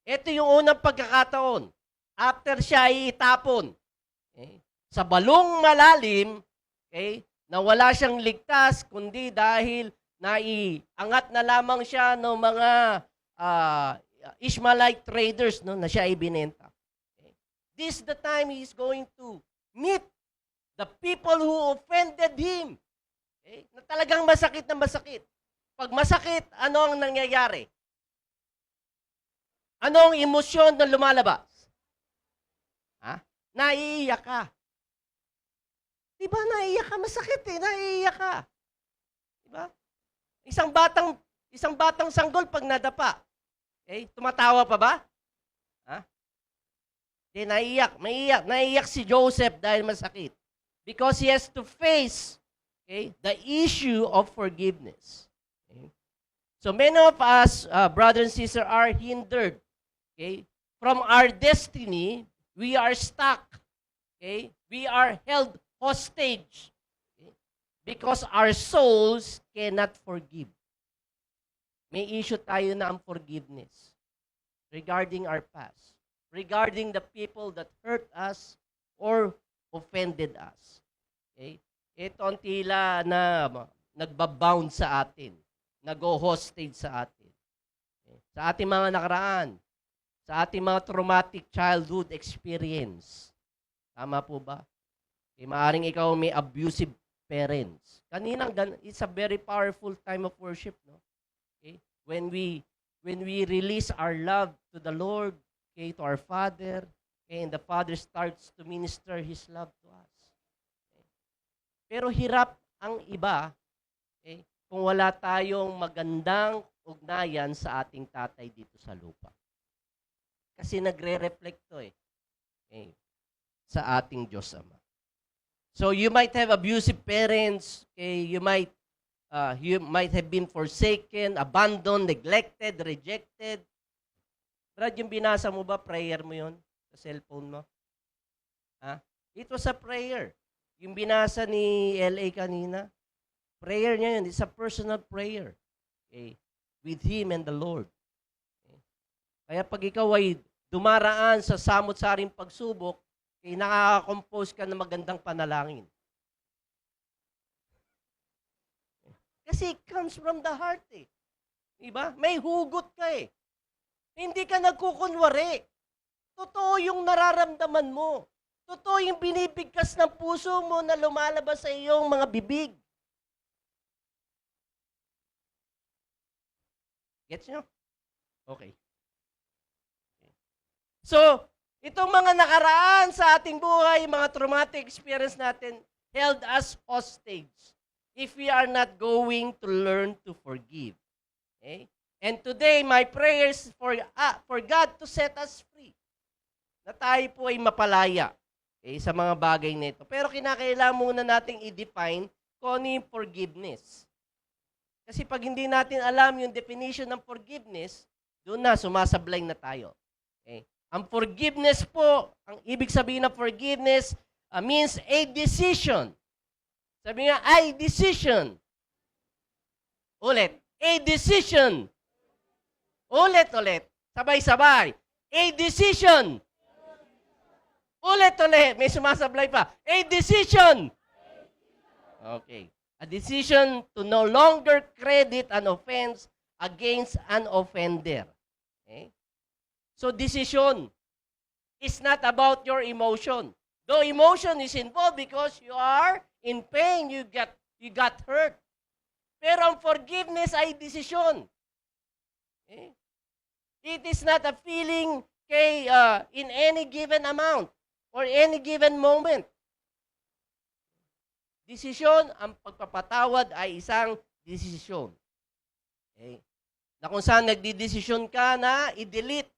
Ito yung unang pagkakataon. After siya ay itapon sa balong malalim, na wala siyang ligtas, kundi dahil naiangat na lamang siya ng mga Ishmaelite traders na siya ay binenta. This is the time he is going to meet the people who offended him. Na talagang masakit na masakit. Pag masakit, ano ang nangyayari? Ano ang emosyon na lumalabas? Naiiyak ka. Diba naiiyak ka? Masakit naiiyak ka. Diba? Isang batang sanggol pag nadapa. Tumatawa pa ba? Naiiyak si Joseph dahil masakit. Because he has to face the issue of forgiveness. So many of us, brothers and sisters, are hindered from our destiny. We are stuck. We are held hostage because our souls cannot forgive. May issue tayo na ang forgiveness regarding our past, regarding the people that hurt us or offended us. Ito ang tila na nagbabound sa atin, nag-hostage sa atin. Sa ating mga nakaraan, sa ating mga traumatic childhood experience. Tama po ba? Maaring ikaw may abusive parents. It's a very powerful time of worship, no? When we release our love to the Lord, to our Father, and the Father starts to minister His love to us. Pero hirap ang iba kung wala tayong magandang ugnayan sa ating tatay dito sa lupa. Kasi nagre-reflect to sa ating Diyos Ama. So you might have abusive parents, you might have been forsaken, abandoned, neglected, rejected. Brad, yung binasa mo ba, prayer mo yun sa cellphone mo? It was a prayer. Yung binasa ni LA kanina, prayer niya yun. It's a personal prayer with him and the Lord. Kaya pag ikaw ay dumaraan sa samot-saring pagsubok, nakaka-compose ka ng magandang panalangin. Kasi it comes from the heart eh. Diba? May hugot ka eh. Hindi ka nagkukunwari. Totoo yung nararamdaman mo. Totoo yung binibigkas ng puso mo na lumalabas sa iyong mga bibig. Gets nyo? Okay. So, itong mga nakaraan sa ating buhay, mga traumatic experience natin, held us hostage if we are not going to learn to forgive. Okay? And today, my prayers for God to set us free. Na tayo po ay mapalaya sa mga bagay nito. Pero kinakailangan muna nating i-define kung ano yung forgiveness. Kasi pag hindi natin alam yung definition ng forgiveness, doon na, sumasablay na tayo. Okay? Ang forgiveness po, ang ibig sabihin ng forgiveness means a decision. Sabi nga, ay decision. Ulit, a decision. Ulit. Sabay-sabay. A decision. Ulit. May sumasablay pa. A decision. Okay. A decision to no longer credit an offense against an offender. Okay? So, decision is not about your emotion. Though emotion is involved because you are in pain, you got hurt. Pero ang forgiveness ay decision. Okay? It is not a feeling in any given amount or any given moment. Desisyon, ang pagpapatawad ay isang desisyon. Okay? Na kung saan nagdidesisyon ka na i-delete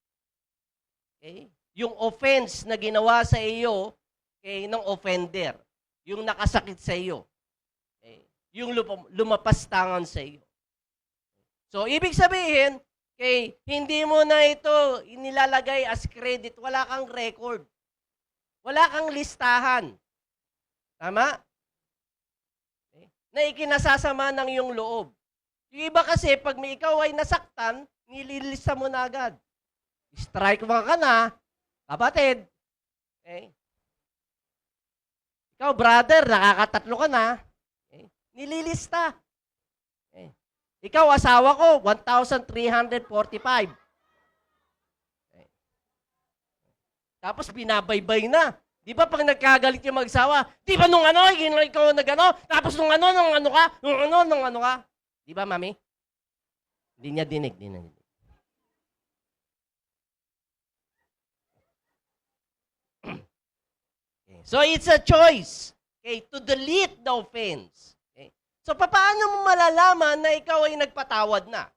yung offense na ginawa sa iyo ng offender, yung nakasakit sa iyo, yung lumapas tangan sa iyo. So, ibig sabihin, hindi mo na ito inilalagay as credit, wala kang record. Wala kang listahan. Tama? Na ikinasasama ng iyong loob. Yung iba kasi, pag may ikaw ay nasaktan, nililista mo na agad. Strike mo ka na, kapatid. Okay? Ikaw, brother, nakakatatlo ka na. Okay? Nililista. Okay? Ikaw, asawa ko, 1,345. Okay? Tapos binabaybay na. Di ba pag nagkagalit yung mag-asawa, di ba nung ikaw nag-ano, tapos nung ano ka. Di ba, mami? Hindi niya dinig. So, it's a choice to delete the offense. Okay? So, paano mo malalaman na ikaw ay nagpatawad na?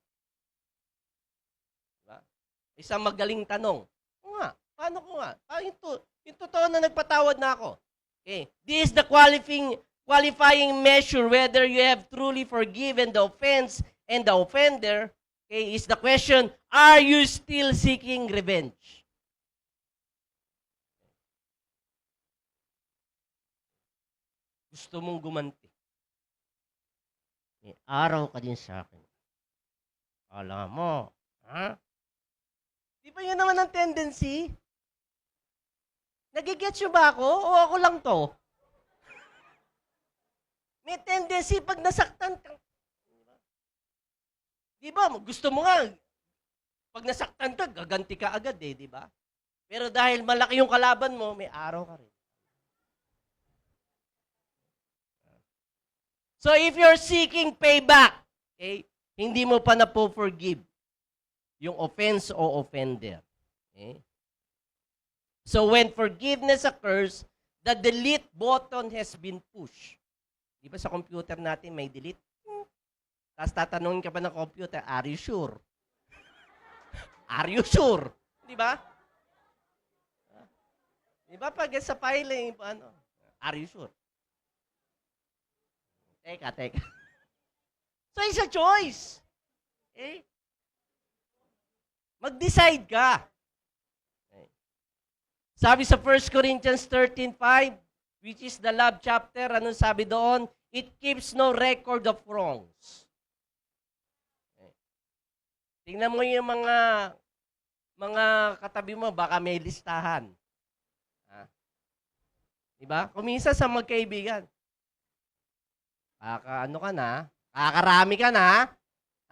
Diba? Isang magaling tanong. Paano ko nga? Yung totoo na nagpatawad na ako. Okay? This is the qualifying measure whether you have truly forgiven the offense and the offender. Okay, is the question, are you still seeking revenge? Gusto mong gumanti. May araw ka din sa akin. Alam mo, ha? Di ba yun naman ang tendency? Nagigets nyo ba ako? O ako lang to? May tendency pag nasaktan ka. Di ba? Gusto mo nga, pag nasaktan ka, gaganti ka agad di ba? Pero dahil malaki yung kalaban mo, may araw ka rin. So if you're seeking payback, hindi mo pa na po forgive yung offense o offender. Okay? So when forgiveness occurs, the delete button has been pushed. Di ba sa computer natin may delete? Tapos tatanungin ka pa ng computer, are you sure? Are you sure? Di ba? Di ba pag sa filing, are you sure? Teka. So it's a choice. Mag-decide ka. Sabi sa 1 Corinthians 13:5, which is the love chapter, anong sabi doon? It keeps no record of wrongs. Tingnan mo yung mga mga katabi mo, baka may listahan. Diba? Kumisa sa magkaibigan. Ano ka na? Kakarami ka na?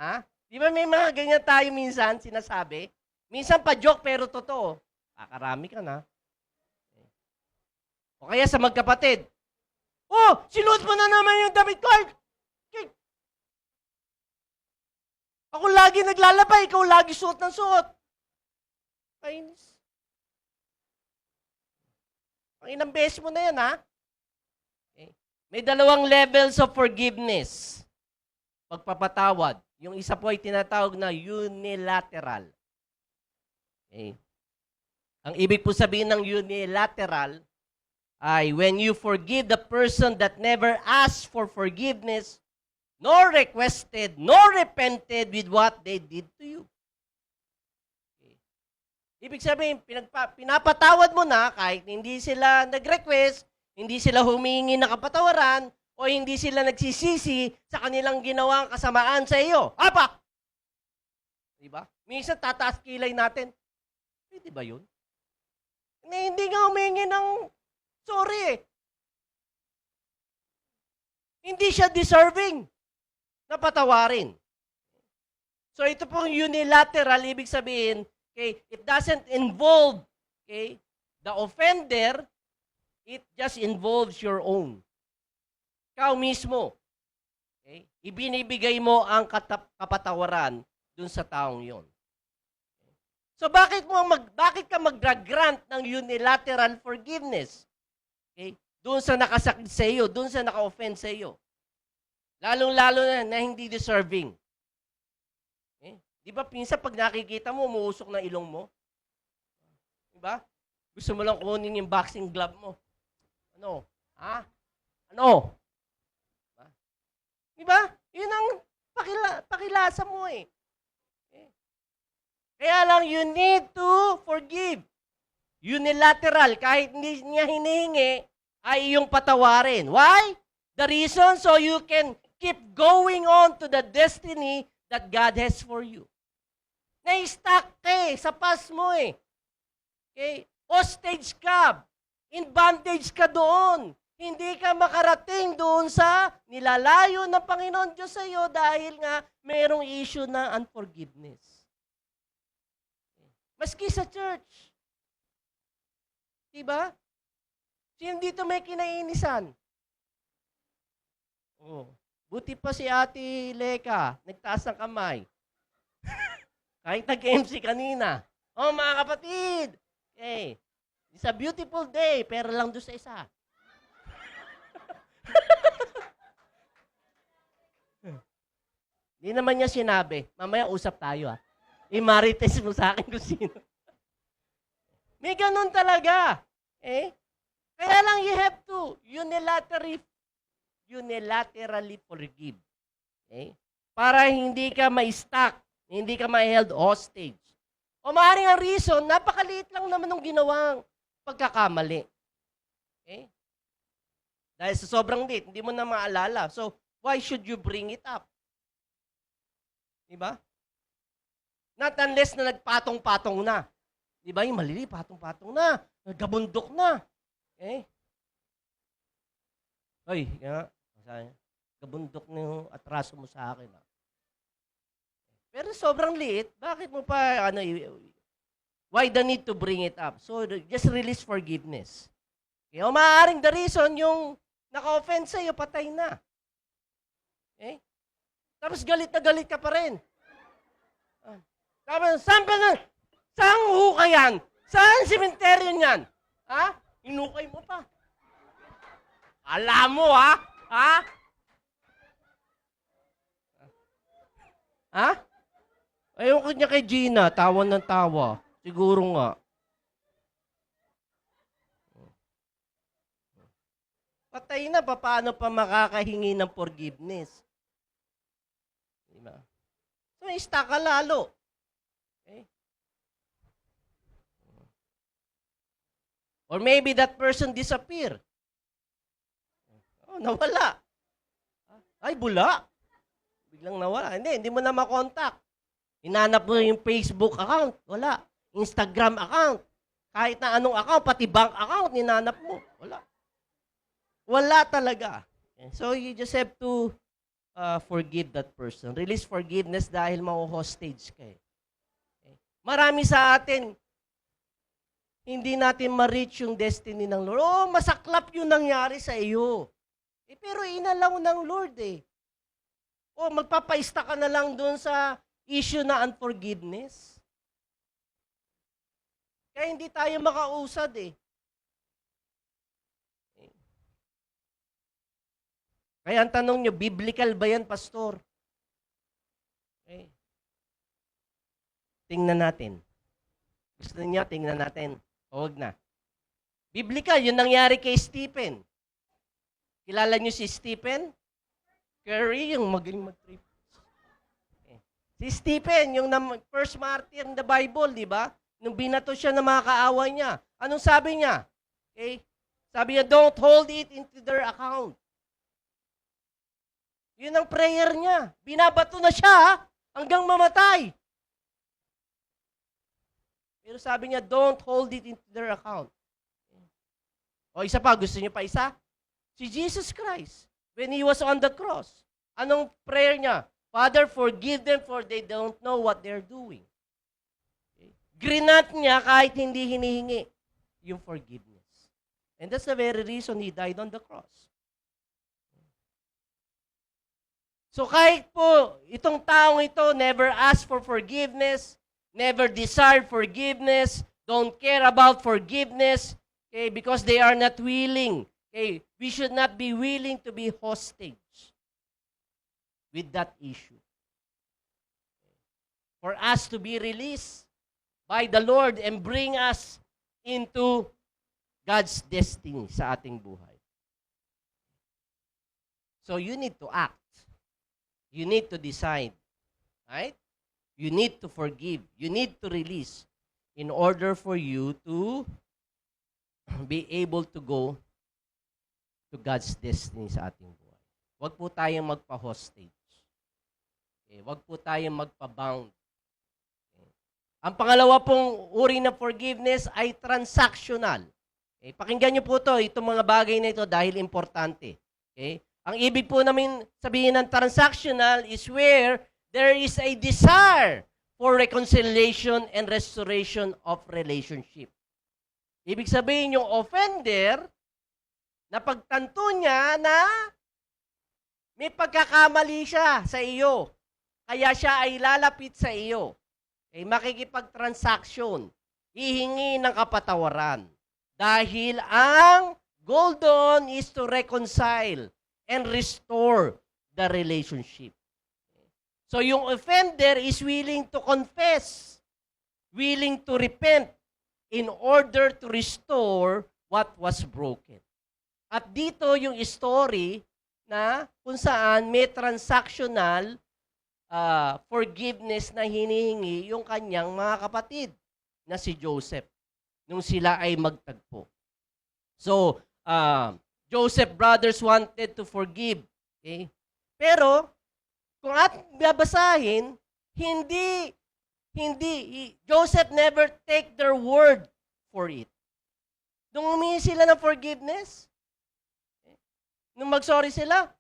Ha? Di ba may mga ganyan tayo minsan sinasabi? Minsan pa joke pero totoo. Kakarami ka na. O kaya sa magkapatid. Oh, sinuot mo na naman yung damit ko. Ako lagi naglalabay, ikaw lagi suot ng suot. Kainis. Ang inang beses mo na yan, ha? Okay. May dalawang levels of forgiveness. Pagpapatawad. Yung isa po ay tinatawag na unilateral. Okay. Ang ibig po sabihin ng unilateral ay when you forgive the person that never asked for forgiveness, nor requested, nor repented with what they did to you. Ibig sabihin, pinapatawad mo na kahit hindi sila nag-request, hindi sila humingi ng kapatawaran, o hindi sila nagsisisi sa kanilang ginawang kasamaan sa iyo. Apa! Diba? Minsan tataas kilay natin. Pwede ba yun? Hindi nga humingi ng sorry eh. Hindi siya deserving na patawarin. So ito pong unilateral, ibig sabihin, okay, it doesn't involve, okay, the offender, it just involves your own. Ikaw mismo. Okay? Ibinibigay mo ang kapatawaran dun sa taong yon. So bakit ka mag-grant ng unilateral forgiveness? Okay? Doon sa nakasakit sa iyo, doon sa naka-offend sa iyo. Lalong-lalo na hindi deserving. Okay? Di ba pinsan pag nakikita mo, umuusok ng ilong mo? Di ba? Gusto mo lang kunin yung boxing glove mo. Ano? Ha? Ano? Di ba? Yun ang pakilasa mo eh. Okay? Kaya lang, you need to forgive. Unilateral, kahit hindi niya hinihingi, ay iyong patawarin. Why? The reason so you can keep going on to the destiny that God has for you. Na-stuck ka eh, sa past mo eh. Okay? Hostage ka. In bondage ka doon. Hindi ka makarating doon sa nilalayo ng Panginoon Diyos sa iyo dahil nga mayroong issue na unforgiveness. Maski sa church. Diba? Sino dito may kinainisan? Oh. Buti pa si Ate Leka, nagtaas ng kamay. Kahit nag-MC kanina. Oh, mga kapatid! Okay. It's a beautiful day, pero lang doon sa isa. Hindi naman niya sinabi. Mamaya usap tayo ha. I-marites mo sa akin kung sino. May ganun talaga. Kaya lang you have to unilaterally forgive. Para hindi ka ma-stuck, hindi ka ma-held hostage. O maaaring ang reason, napakaliit lang naman ng ginawang pagkakamali. Dahil sa sobrang liit, hindi mo na maalala. So, why should you bring it up? Diba? Not unless na nagpatong-patong na. Diba? Yung malili, patong-patong na. Nagkabundok na. Ay, kaya, kabundok na yung atraso mo sa akin. Pero sobrang liit, bakit mo pa, why the need to bring it up? So, just release forgiveness. O maaaring the reason, yung naka-offend sa'yo, patay na. Tapos galit na galit ka pa rin. Saan hukay yan? Saan simenteryo niyan? Ha? Inukay mo pa. Alam mo, ha? Ha? Ha? Ayoko niya kay Gina, tawa ng tawa. Siguro nga. Patay na, paano pa makakahingi ng forgiveness? Diba? So, stuck ka lalo. Or maybe that person disappear. Oh, nawala. Ay, bula. Biglang nawala. Hindi mo na makontak. Hinanap mo yung Facebook account. Wala. Instagram account. Kahit na anong account, pati bank account, ninanap mo. Wala. Wala talaga. So you just have to forgive that person. Release forgiveness dahil mau-hostage ka eh. Marami sa atin, hindi natin ma-reach yung destiny ng Lord. Oh, masaklap yung nangyari sa iyo. Pero inalaw ng Lord eh. O magpapaista ka na lang doon sa issue na unforgiveness. Kaya hindi tayo makausad eh. Kaya ang tanong nyo, biblical ba yan, pastor? Okay. Tingnan natin. Gusto niya, tingnan natin. Huwag na. Biblical, yun nangyari kay Stephen. Kilala niyo si Stephen? Curry, yung magaling mag-trip. Okay. Si Stephen, yung first martyr in the Bible, di ba? Nung binato siya ng mga kaaway niya. Anong sabi niya? Okay? Sabi niya, don't hold it into their account. Yun ang prayer niya. Binabato na siya hanggang mamatay. Pero sabi niya, don't hold it into their account. O isa pa, gusto niyo pa isa? Si Jesus Christ, when He was on the cross, anong prayer niya? Father, forgive them for they don't know what they're doing. Grinant niya kahit hindi hinihingi yung forgiveness. And that's the very reason He died on the cross. So kahit po itong taong ito never asked for forgiveness, never desired forgiveness, don't care about forgiveness, okay, because they are not willing. Okay, we should not be willing to be hostage with that issue. For us to be released by the Lord and bring us into God's destiny sa ating buhay. So you need to act. You need to decide. Right? You need to forgive. You need to release in order for you to be able to go to God's destiny sa ating buhay. Huwag po tayong magpa-hostage. Okay? Huwag po tayong magpa-bound. Ang pangalawa pong uri ng forgiveness ay transactional. Okay? Pakinggan niyo po itong mga bagay na ito dahil importante. Okay? Ang ibig po namin sabihin ng transactional is where there is a desire for reconciliation and restoration of relationship. Ibig sabihin yung offender, napagtanto niya na may pagkakamali siya sa iyo. Kaya siya ay lalapit sa iyo. Makikipag-transaction, hihingi ng kapatawaran. Dahil ang goal doon is to reconcile and restore the relationship. So yung offender is willing to confess, willing to repent in order to restore what was broken. At dito yung story na kung saan may transactional forgiveness na hinihingi yung kanyang mga kapatid na si Joseph nung sila ay magtagpo. So, Joseph brothers wanted to forgive. Okay? Pero, kung babasahin, Joseph never take their word for it. Nung humingi sila ng forgiveness, nung mag-sorry sila,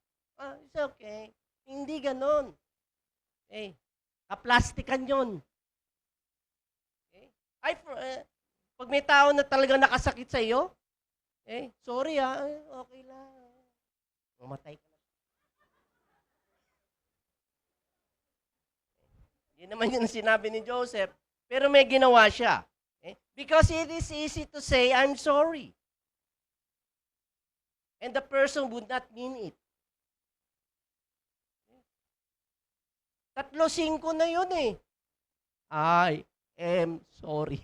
it's okay. Hindi ganon. Kaplastikan yun. Pag may tao na talagang nakasakit sa iyo, sorry okay lang. Mamatay ka na. Yun naman yung sinabi ni Joseph. Pero may ginawa siya. Because it is easy to say, I'm sorry. And the person would not mean it. 3-5 na yun eh. I am sorry.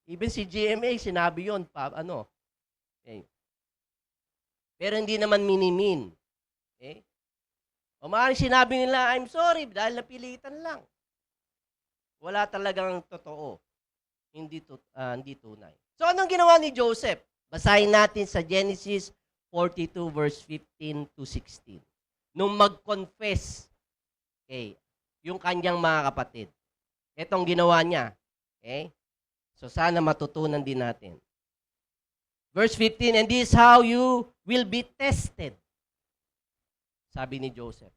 Even si GMA, sinabi yun. Pero hindi naman minimin. O maaaring sinabi nila, I'm sorry, dahil napilitan lang. Wala talagang totoo. Hindi tunay. So anong ginawa ni Joseph? Basahin natin sa Genesis 42 verse 15 to 16. Nung mag-confess yung kanyang mga kapatid. Itong ginawa niya. Okay? So sana matutunan din natin. Verse 15, and this is how you will be tested. Sabi ni Joseph.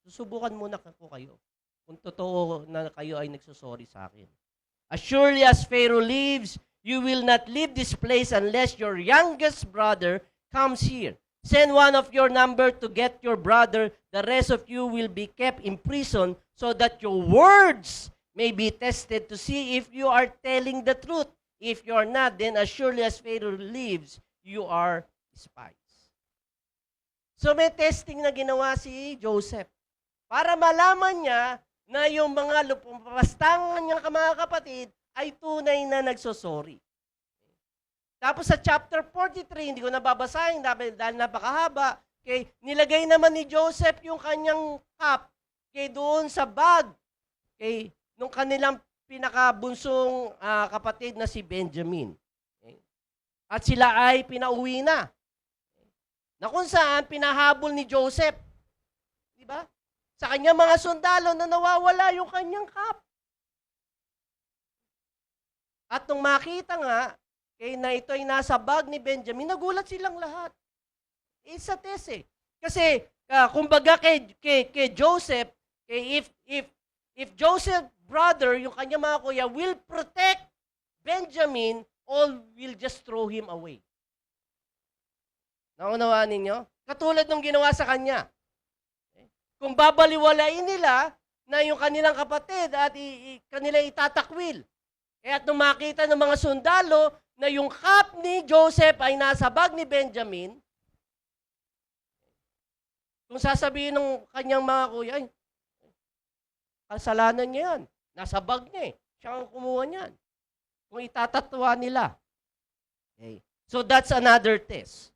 Susubukan muna po kayo. Kung totoo na kayo ay nagsusorry sa akin. As surely as Pharaoh lives, you will not leave this place unless your youngest brother comes here. Send one of your number to get your brother. The rest of you will be kept in prison so that your words may be tested to see if you are telling the truth. If you are not, then as surely as Pharaoh lives, you are spies. So may testing na ginawa si Joseph para malaman niya na yung mga lupapastangan niyang mga kapatid ay tunay na nagsosorry. Tapos sa chapter 43, hindi ko nababasahin dahil napakahaba, okay, nilagay naman ni Joseph yung kanyang cup doon sa bag nung kanilang pinakabunsong kapatid na si Benjamin. Okay? At sila ay pinauwi na. Na kung saan pinahabol ni Joseph. Di ba? Sa kanyang mga sundalo na nawawala yung kanyang cup. At nung makita nga, na ito ay nasa bag ni Benjamin, nagulat silang lahat. It's a test eh. Kasi, kumbaga kay Joseph, if Joseph brother, yung kanyang mga kuya, will protect Benjamin, all will just throw him away. Naunawaan ninyo? Katulad ng ginawa sa kanya. Kung babaliwalain nila na yung kanilang kapatid at kanila itatakwil. At nung makita ng mga sundalo na yung cup ni Joseph ay nasa bag ni Benjamin, kung sasabihin ng kanyang mga kuya, ay, kasalanan niya yan. Nasa bag niya eh. Siya ang kumuha niyan. Kung itatatwa nila. Okay. So that's another test.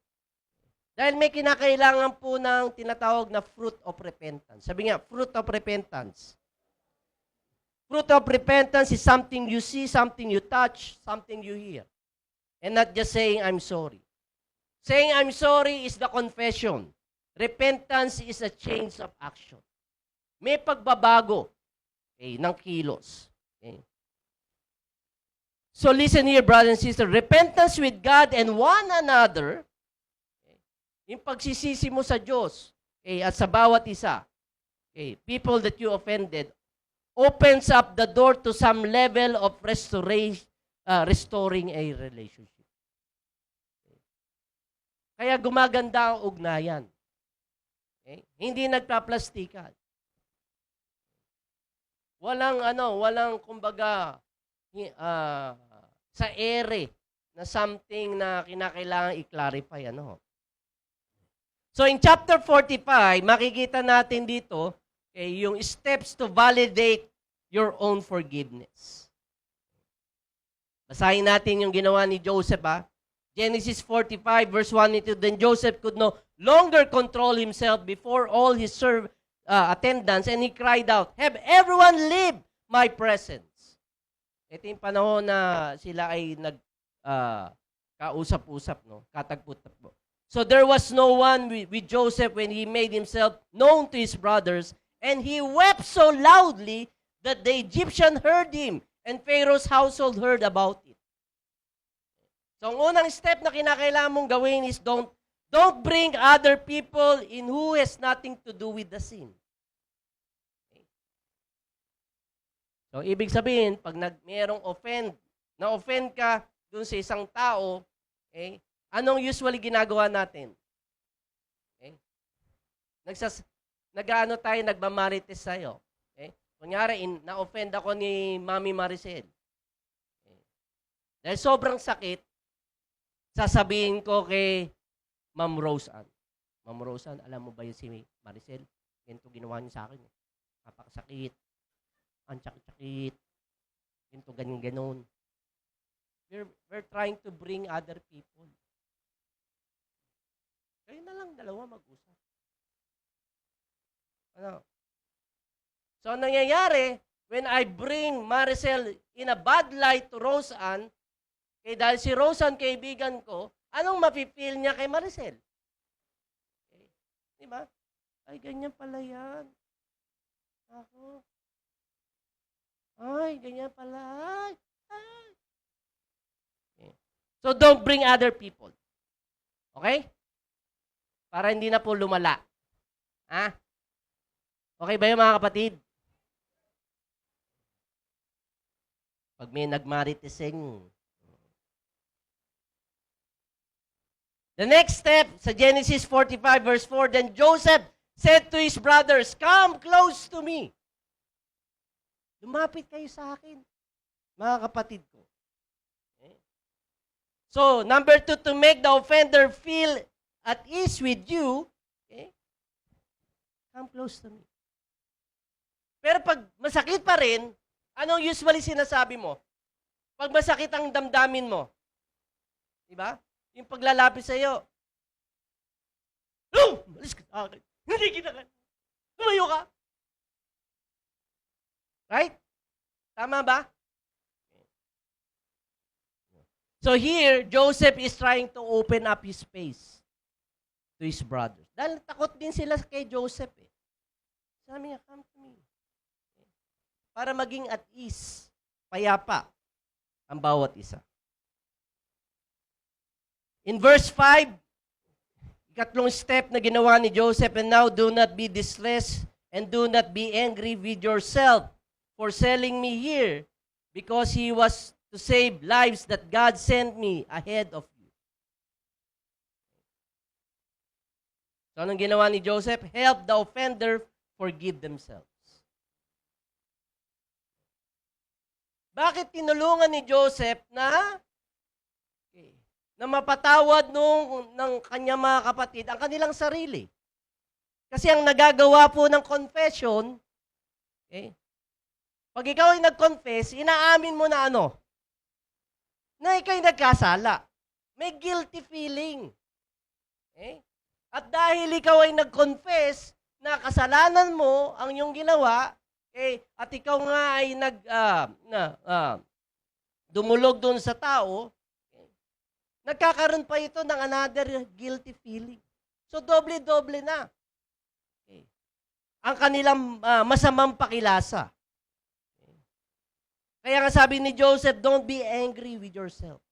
Dahil may kinakailangan po ng tinatawag na fruit of repentance. Sabi nga, fruit of repentance. Fruit of repentance is something you see, something you touch, something you hear. And not just saying, I'm sorry. Saying, I'm sorry is the confession. Repentance is a change of action. May pagbabago ng kilos. Okay. So listen here, brothers and sisters. Repentance with God and one another, yung pagsisisi mo sa Diyos at sa bawat isa, people that you offended, opens up the door to some level of restoring a relationship. Kaya gumaganda ang ugnayan. Hindi nagpaplastikan. Walang kumbaga sa ere na something na kinakailangan i-clarify So in chapter 45, makikita natin dito yung steps to validate your own forgiveness. Basahin natin yung ginawa ni Joseph. Genesis 45 verse 1 and 2. Then Joseph could no longer control himself before all his attendants, and he cried out, "Have everyone leave my presence." Ito yung panahon na sila ay kausap-usap, katagpo-tagpo. So there was no one with Joseph when he made himself known to his brothers, and he wept so loudly that the Egyptian heard him, and Pharaoh's household heard about it. So ang unang step na kinakailangan mong gawin is don't bring other people in who has nothing to do with the sin. Okay. So ibig sabihin, pag mayroong na-offend ka dun sa isang tao, anong usually ginagawa natin? Nagmamarites sa'yo. Kunyari, na-offend ako ni Mami Maricel. Dahil sobrang sakit, sasabihin ko kay Ma'am Rose Ann. Ma'am Rose Ann, alam mo ba yun si Maricel? Ganito ginawa niya sa akin. Napakasakit. Ang sakit-sakit. Ganito, ganyan-ganon. We're trying to bring other people. Kayo na lang dalawa mag-usap. So, nangyayari, when I bring Maricel in a bad light to Rose Ann, dahil si Rose Ann, kaibigan ko, anong mapipil niya kay Maricel? Diba? Ay, ganyan pala yan. Ako. Ay, ganyan pala. Ay. Okay. So, don't bring other people. Okay? Para hindi na po lumala. Ha? Okay ba yun, mga kapatid? Pag may nagmaritising. The next step, sa Genesis 45 verse 4, then Joseph said to his brothers, "Come close to me." Lumapit kayo sa akin, mga kapatid ko. Okay? So, number 2, to make the offender feel at ease with you, okay? Come close to me. Pero pag masakit pa rin, anong usually sinasabi mo? Pag masakit ang damdamin mo, di ba? Yung paglalapit sa iyo, "No! Malis ka sa akin. Hindi kita ka. Lumayo ka." Right? Tama ba? So here, Joseph is trying to open up his space to his brothers. Dahil takot din sila kay Joseph eh. Sabi niya, "Come to me." Para maging at ease, payapa ang bawat isa. In verse 5, ikatlong step na ginawa ni Joseph, "And now do not be distressed and do not be angry with yourself for selling me here, because he was to save lives that God sent me ahead of you." So anong ginawa ni Joseph? Help the offender forgive themselves. Bakit tinulungan ni Joseph na mapatawad ng kanyang mga kapatid ang kanilang sarili? Kasi ang nagagawa po ng confession, pag ikaw ay nag-confess, inaamin mo na ano? Na ikaw ay nagkasala. May guilty feeling. At dahil ikaw ay nag-confess na kasalanan mo ang iyong ginawa, at ikaw nga ay dumulog doon sa tao, nagkakaroon pa ito ng another guilty feeling. So, doble-doble na. Ang kanilang masamang pakilasa. Kaya nga sabi ni Joseph, don't be angry with yourself.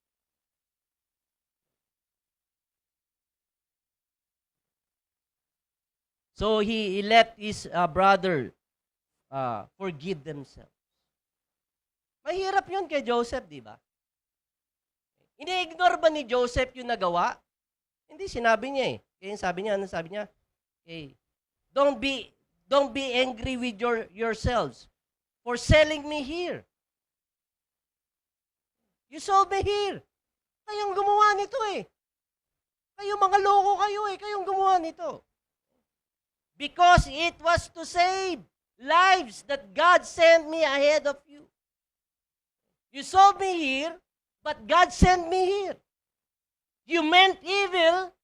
So, he let his brother forgive themselves. Mahirap yun kay Joseph, di ba? Ini-ignore ba ni Joseph yung nagawa? Hindi, sinabi niya eh. Kaya sabi niya, ano sabi niya? Don't be angry with yourselves for selling me here. You sold me here. Kayong gumawa nito eh. Kayo mga loko kayo eh. Kayong gumawa nito. Because it was to save lives that God sent me ahead of you. You sold me here, but God sent me here. You meant evil,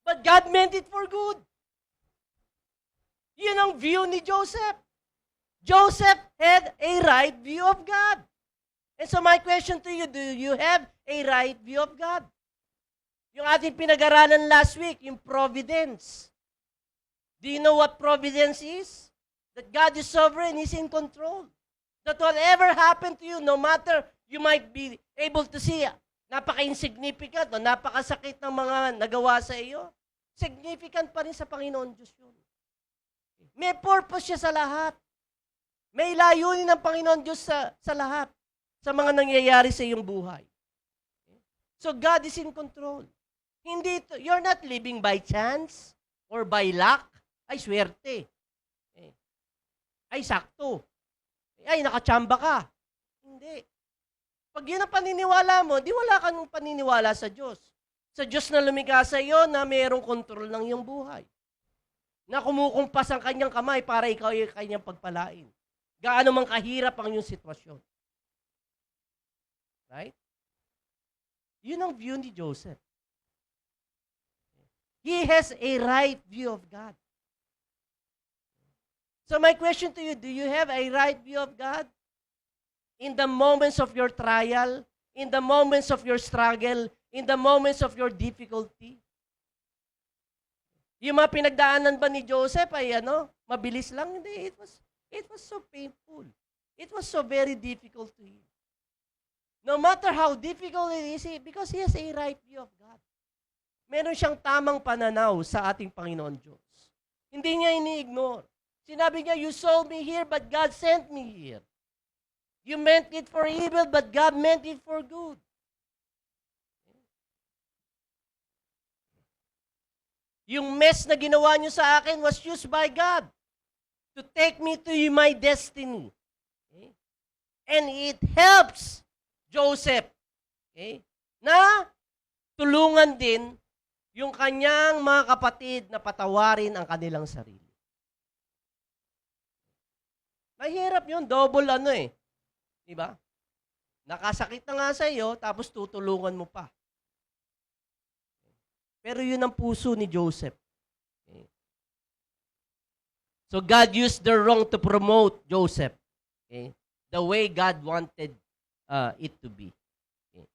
but God meant it for good. Yun ang view ni Joseph. Joseph had a right view of God. And so my question to you, do you have a right view of God? Yung ating pinag-aralan last week, yung providence. Do you know what providence is? That God is sovereign, He's in control. That whatever happened to you, no matter you might be able to see, napaka-insignificant o napakasakit ng mga nagawa sa iyo, significant pa rin sa Panginoon Diyos yun. May purpose siya sa lahat. May layunin ng Panginoon Diyos sa lahat, sa mga nangyayari sa iyong buhay. So God is in control. Hindi ito, you're not living by chance or by luck. Ay, swerte. Ay, sakto. Ay, nakachamba ka. Hindi. Pag yun ang paniniwala mo, di wala ka nung paniniwala sa Diyos. Sa Diyos na lumikha sa iyo na mayroong kontrol ng iyong buhay. Na kumukumpas ang kanyang kamay para ikaw ay kanyang pagpalain. Gaano man kahirap ang iyong sitwasyon. Right? Yun ang view ni Joseph. He has a right view of God. So my question to you, do you have a right view of God? In the moments of your trial, in the moments of your struggle, in the moments of your difficulty? Yung mga pinagdaanan ba ni Joseph ay mabilis lang? Hindi, it was so painful. It was so very difficult to him. No matter how difficult it is, because he has a right view of God. Meron siyang tamang pananaw sa ating Panginoon Diyos. Hindi niya ini-ignore. Sinabi niya, you sold me here, but God sent me here. You meant it for evil, but God meant it for good. Yung mess na ginawa niyo sa akin was used by God to take me to my destiny. Okay? And it helps Joseph, okay, na tulungan din yung kanyang mga kapatid na patawarin ang kanilang sarili. Mahirap yun, double Diba? Nakasakit na nga sa iyo, tapos tutulungan mo pa. Pero yun ang puso ni Joseph. Okay. So God used the wrong to promote Joseph. Okay. The way God wanted it to be. Okay.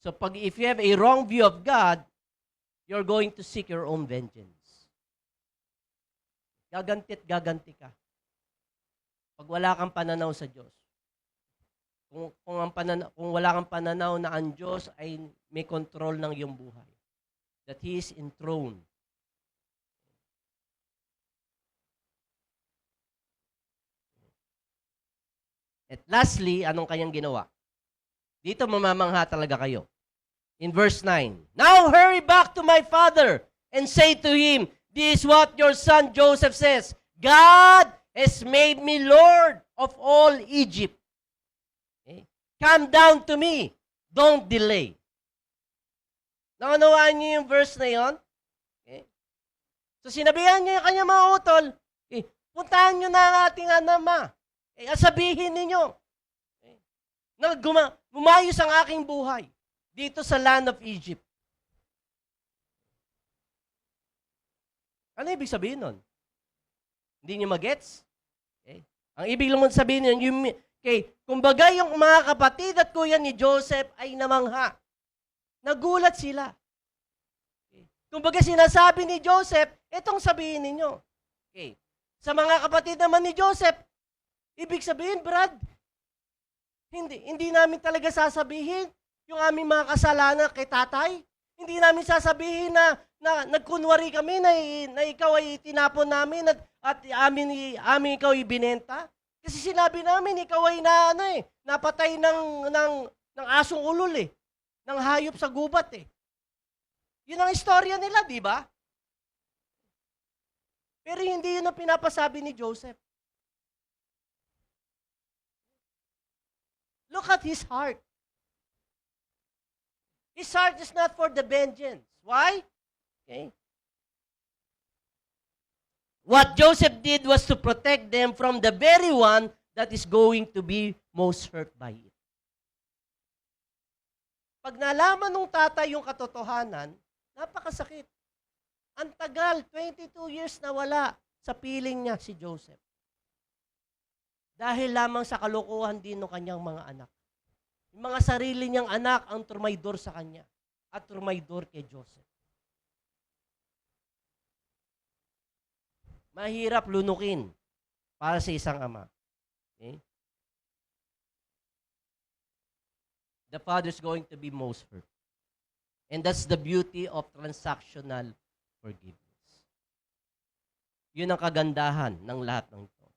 So if you have a wrong view of God, you're going to seek your own vengeance. Gaganti at gaganti ka. Pag wala kang pananaw sa Diyos. Kung wala kang pananaw na ang Diyos ay may control ng iyong buhay. That He is enthroned. At lastly, anong kanyang ginawa? Dito mamamangha talaga kayo. In verse 9, now hurry back to my father and say to him, this is what your son Joseph says, God has made me Lord of all Egypt. Okay? Come down to me. Don't delay. Naunawaan niyo yung verse na yon? Okay? So sinabihan niya yung kanyang mga utol, okay, puntahan niyo na ang ating ama. Okay? At sabihin ninyo, okay, na gumayos ang aking buhay dito sa land of Egypt. Ano ibig sabihin nun? Hindi niyo magets? Okay? Ang ibig lang sabihin nun, kumbaga yung mga kapatid at kuya ni Joseph ay namangha. Nagulat sila. Okay. Kumbaga sinasabi ni Joseph, itong sabihin ninyo. Okay. Sa mga kapatid naman ni Joseph, ibig sabihin, Brad, hindi namin talaga sasabihin yung aming mga kasalanan kay tatay. Hindi namin sasabihin na nagkunwari kami na ikaw ay tinapon namin at amin ikaw ay binenta. Kasi sinabi namin, ikaw ay napatay ng asong ulol ng hayop sa gubat Yun ang istorya nila, di ba? Pero hindi yun ang pinapasabi ni Joseph. Look at his heart. His heart is not for the vengeance. Why? Okay. What Joseph did was to protect them from the very one that is going to be most hurt by it. Pag nalaman ng tatay yung katotohanan, napakasakit. Ang tagal, 22 years na wala sa piling niya si Joseph. Dahil lamang sa kalokohan din ng kanyang mga anak. Yung mga sarili niyang anak ang trumaydor sa kanya at trumaydor kay Joseph. Mahirap lunukin para sa isang ama. Okay? The father is going to be most hurt. And that's the beauty of transactional forgiveness. Yun ang kagandahan ng lahat ng ito.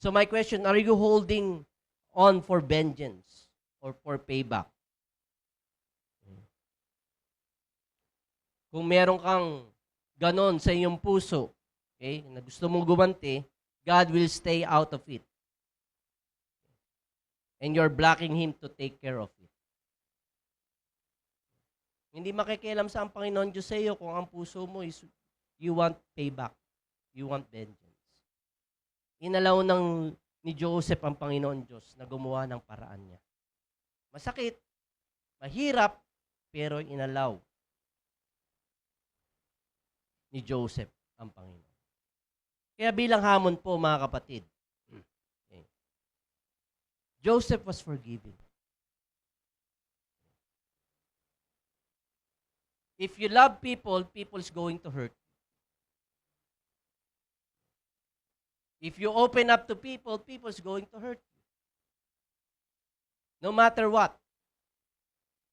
So my question, are you holding on for vengeance or for payback? Kung meron kang ganon sa iyong puso, okay, na gusto mong gumanti, God will stay out of it. And you're blocking Him to take care of it. Hindi makikialam sa ang Panginoon Diyos sa iyo kung ang puso mo is you want payback. You want vengeance. Inalaw ni Joseph ang Panginoon Diyos na gumawa ng paraan niya. Masakit, mahirap, pero inalaw ni Joseph ang Panginoon. Kaya bilang hamon po mga kapatid, okay, Joseph was forgiving. If you love people, people's going to hurt you. If you open up to people, people's going to hurt you. No matter what.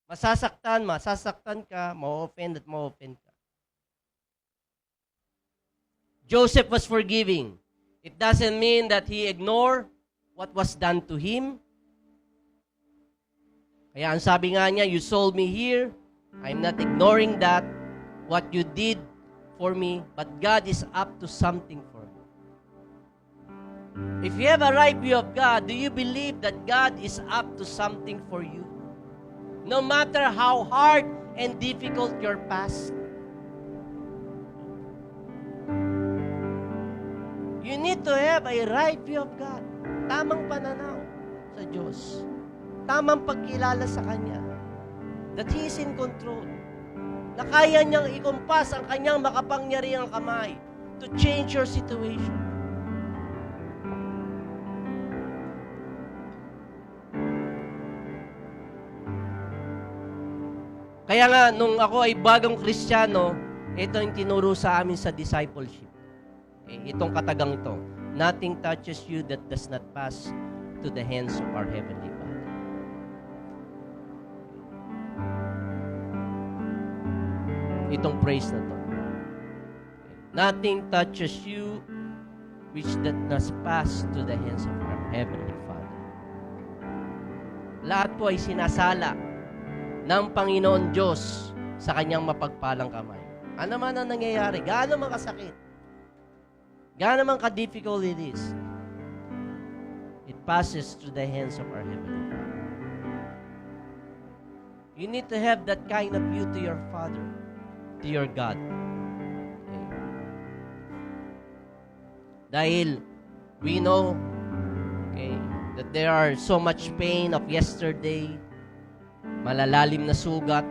Masasaktan ka, ma-offend at ma-offend ka. Joseph was forgiving. It doesn't mean that he ignored what was done to him. Kaya ang sabi nga niya, you sold me here. I'm not ignoring that, what you did for me, but God is up to something for me. If you have a right view of God, do you believe that God is up to something for you? No matter how hard and difficult your past. You need to have a right view of God. Tamang pananaw sa Diyos. Tamang pagkilala sa Kanya. That He is in control. Na kaya niyang ikumpas ang Kanyang makapangyarihang kamay to change your situation. Kaya nga, nung ako ay bagong Kristiyano, ito yung tinuro sa amin sa discipleship. Itong katagang ito, nothing touches you that does not pass to the hands of our Heavenly Father. Itong praise na to. Nothing touches you which that does pass to the hands of our Heavenly Father. Lahat po ay sinasala ng Panginoon Diyos sa Kanyang mapagpalang kamay. Ano man ang nangyayari, gaano man kasakit, gaano man ka-difficult it is, it passes through the hands of our Heavenly Father. You need to have that kind of view to your Father, to your God. Okay. Dahil we know, okay, that there are so much pain of yesterday, malalalim na sugat,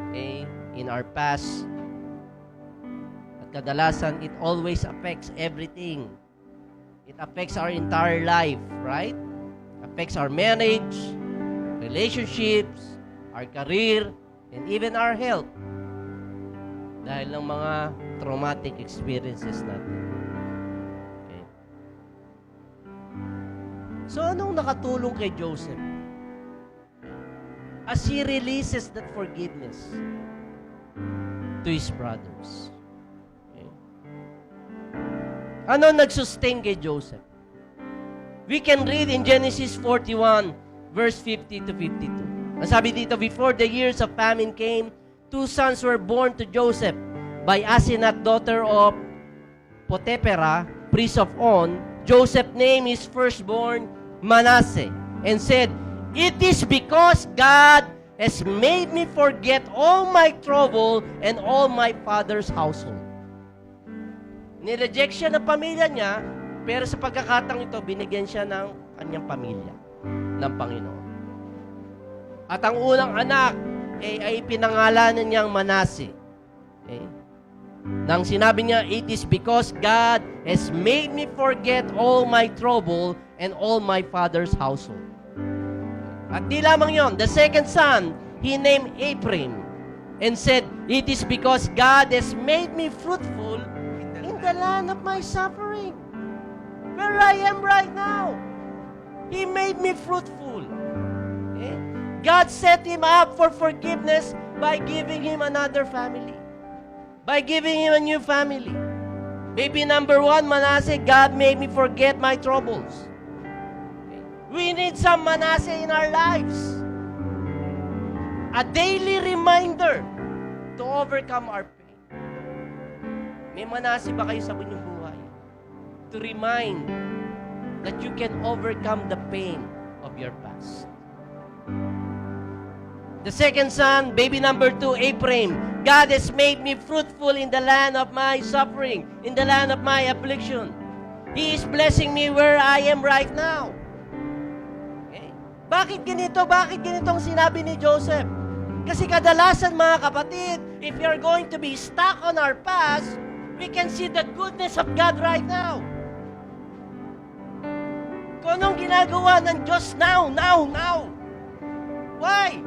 okay, in our past. At kadalasan, it always affects everything. It affects our entire life, right? Affects our marriage, relationships, our career, and even our health. Dahil ng mga traumatic experiences natin. Okay. So, anong nakatulong kay Joseph? As he releases that forgiveness to his brothers. Okay. Ano nagsustain kay Joseph? We can read in Genesis 41, verse 50 to 52. Ang sabi dito, before the years of famine came, 2 sons were born to Joseph by Asenath, daughter of Potiphera, priest of On. Joseph named his firstborn Manasseh and said, "It is because God has made me forget all my trouble and all my father's household." Nireject siya ng pamilya niya, pero sa pagkakataong ito, binigyan siya ng kanyang pamilya ng Panginoon. At ang unang anak ay pinangalanan niyang Manasseh. Okay? Nang sinabi niya, "It is because God has made me forget all my trouble and all my father's household." At di lamang yon, the second son, he named Ephraim and said, "It is because God has made me fruitful in the land of my suffering." Where I am right now. He made me fruitful. Okay? God set him up for forgiveness by giving him another family. By giving him a new family. Baby number 1, Manasseh, God made me forget my troubles. We need some Manasseh in our lives. A daily reminder to overcome our pain. May Manasseh ba kayo sa inyong buhay? To remind that you can overcome the pain of your past. The second son, baby number 2, Ephraim. God has made me fruitful in the land of my suffering, in the land of my affliction. He is blessing me where I am right now. Bakit ganito? Bakit ganito ang sinabi ni Joseph? Kasi kadalasan, mga kapatid, if you're going to be stuck on our past, we can see the goodness of God right now. Kung anong ginagawa ng Diyos now. Why?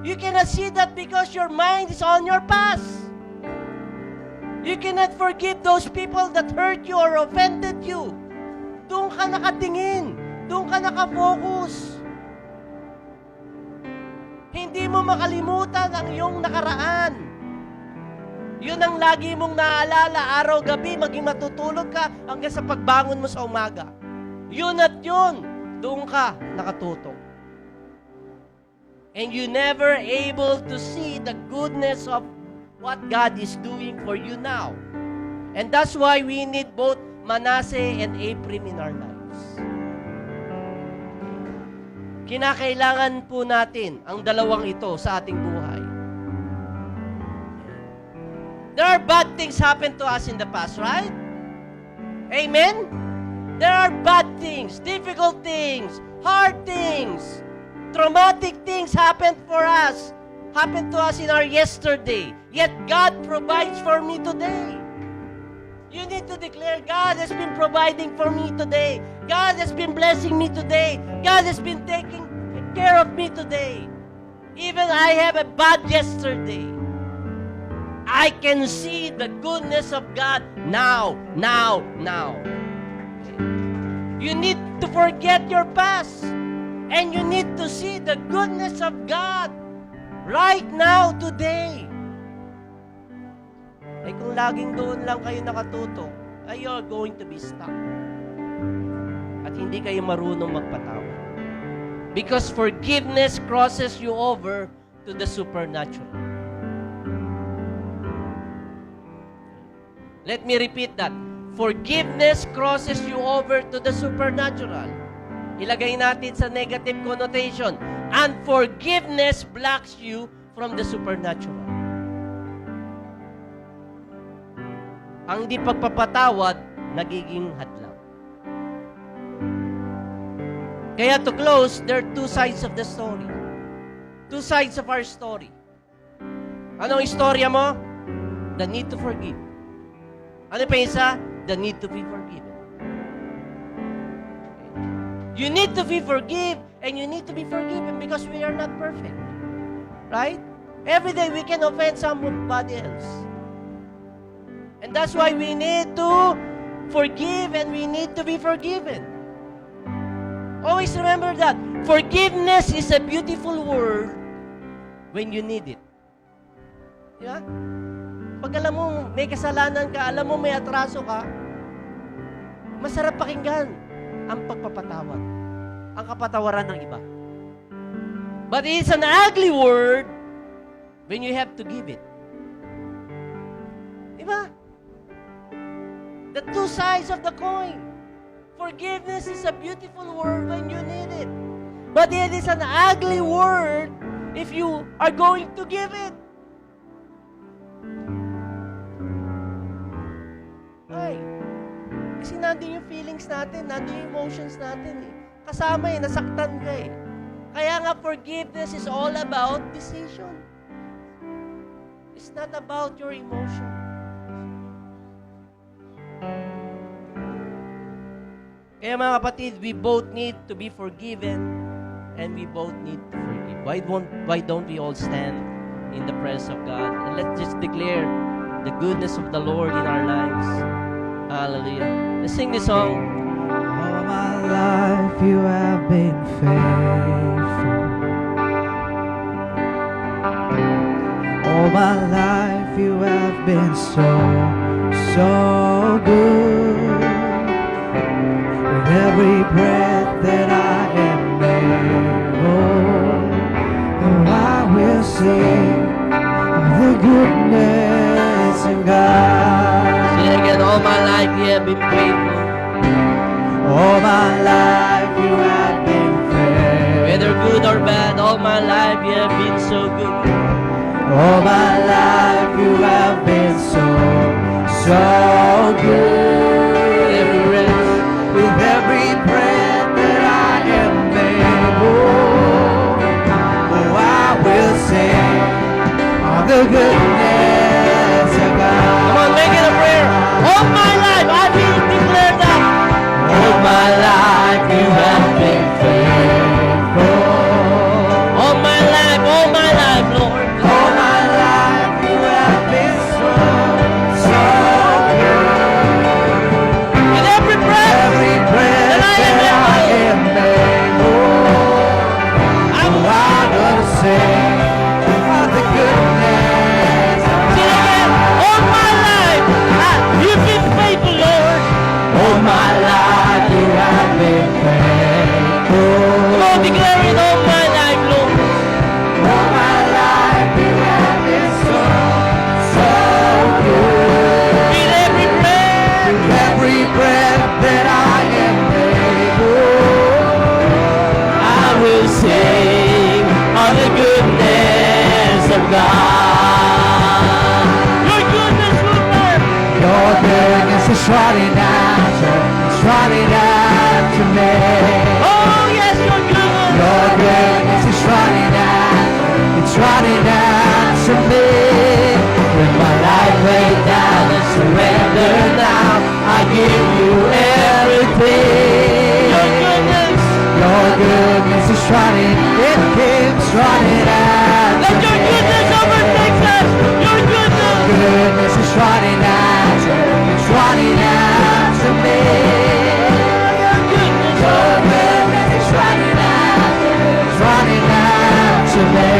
You cannot see that because your mind is on your past. You cannot forgive those people that hurt you or offended you. Doon ka nakatingin. Doon ka nakafocus. Hindi mo makalimutan ang iyong nakaraan. Yun ang lagi mong naaalala, araw-gabi, maging matutulog ka hanggang sa pagbangon mo sa umaga. Yun at yun, doon ka nakatutok. And you never able to see the goodness of what God is doing for you now. And that's why we need both Manasseh and Ephraim in our lives. Kinakailangan po natin ang dalawang ito sa ating buhay. There are bad things happen to us in the past, right? Amen? There are bad things, difficult things, hard things, traumatic things happened to us in our yesterday. Yet God provides for me today. You need to declare, God has been providing for me today. God has been blessing me today. God has been taking care of me today. Even I have a bad yesterday, I can see the goodness of God now. You need to forget your past. And you need to see the goodness of God right now, today. Ay kung laging doon lang kayo nakatutok, ay you're going to be stuck. At hindi kayo marunong magpatawad. Because forgiveness crosses you over to the supernatural. Let me repeat that. Forgiveness crosses you over to the supernatural. Ilagay natin sa negative connotation. Unforgiveness blocks you from the supernatural. Ang di pagpapatawad, nagiging hadlang. Kaya to close, there are two sides of the story. Two sides of our story. Anong istorya mo? The need to forgive. Ano pa isa? The need to be forgiven. You need to be forgive and you need to be forgiven because we are not perfect. Right? Every day we can offend somebody else. And that's why we need to forgive and we need to be forgiven. Always remember that. Forgiveness is a beautiful word when you need it. Yeah? Pag alam mo may kasalanan ka, alam mo may atraso ka, masarap pakinggan ang pagpapatawad, ang kapatawaran ng iba. But it's an ugly word when you have to give it. Diba? The two sides of the coin. Forgiveness is a beautiful word when you need it. But it is an ugly word if you are going to give it. Ay, kasi nandun yung feelings natin, nandun yung emotions natin eh. Kasama eh, nasaktan ka eh. Kaya nga forgiveness is all about decision. It's not about your emotion. Kaya mga kapatid, we both need to be forgiven and we both need to forgive. Why don't we all stand in the presence of God and let's just declare the goodness of the Lord in our lives. Hallelujah. Let's sing this song. All my life you have been faithful. All my life you have been so good. With every breath that I am able, I will sing of the goodness of God. Say it again. All my life you have been faithful. All my life you have been faithful. Whether good or bad, all my life you have been so good. All my life you have been so good. Every breath. With every breath that I am able, oh, I will sing of the goodness of God. Come on, make it a prayer. All my life, I will declare that. All my life you have been faithful. All my life, Lord. All my life you have been so good. With every breath. Every breath God. Your goodness will never. Your goodness is running after, it's running after me. Oh, yes, your goodness. Your goodness is running after, it's running after me. With my life laid down and surrender now, I give you everything. Your goodness. Your goodness is running, it keeps running after Let your goodness overtake us. Your goodness. goodness is running after, it's running after me. Your goodness. Your goodness is running after, it's running after me.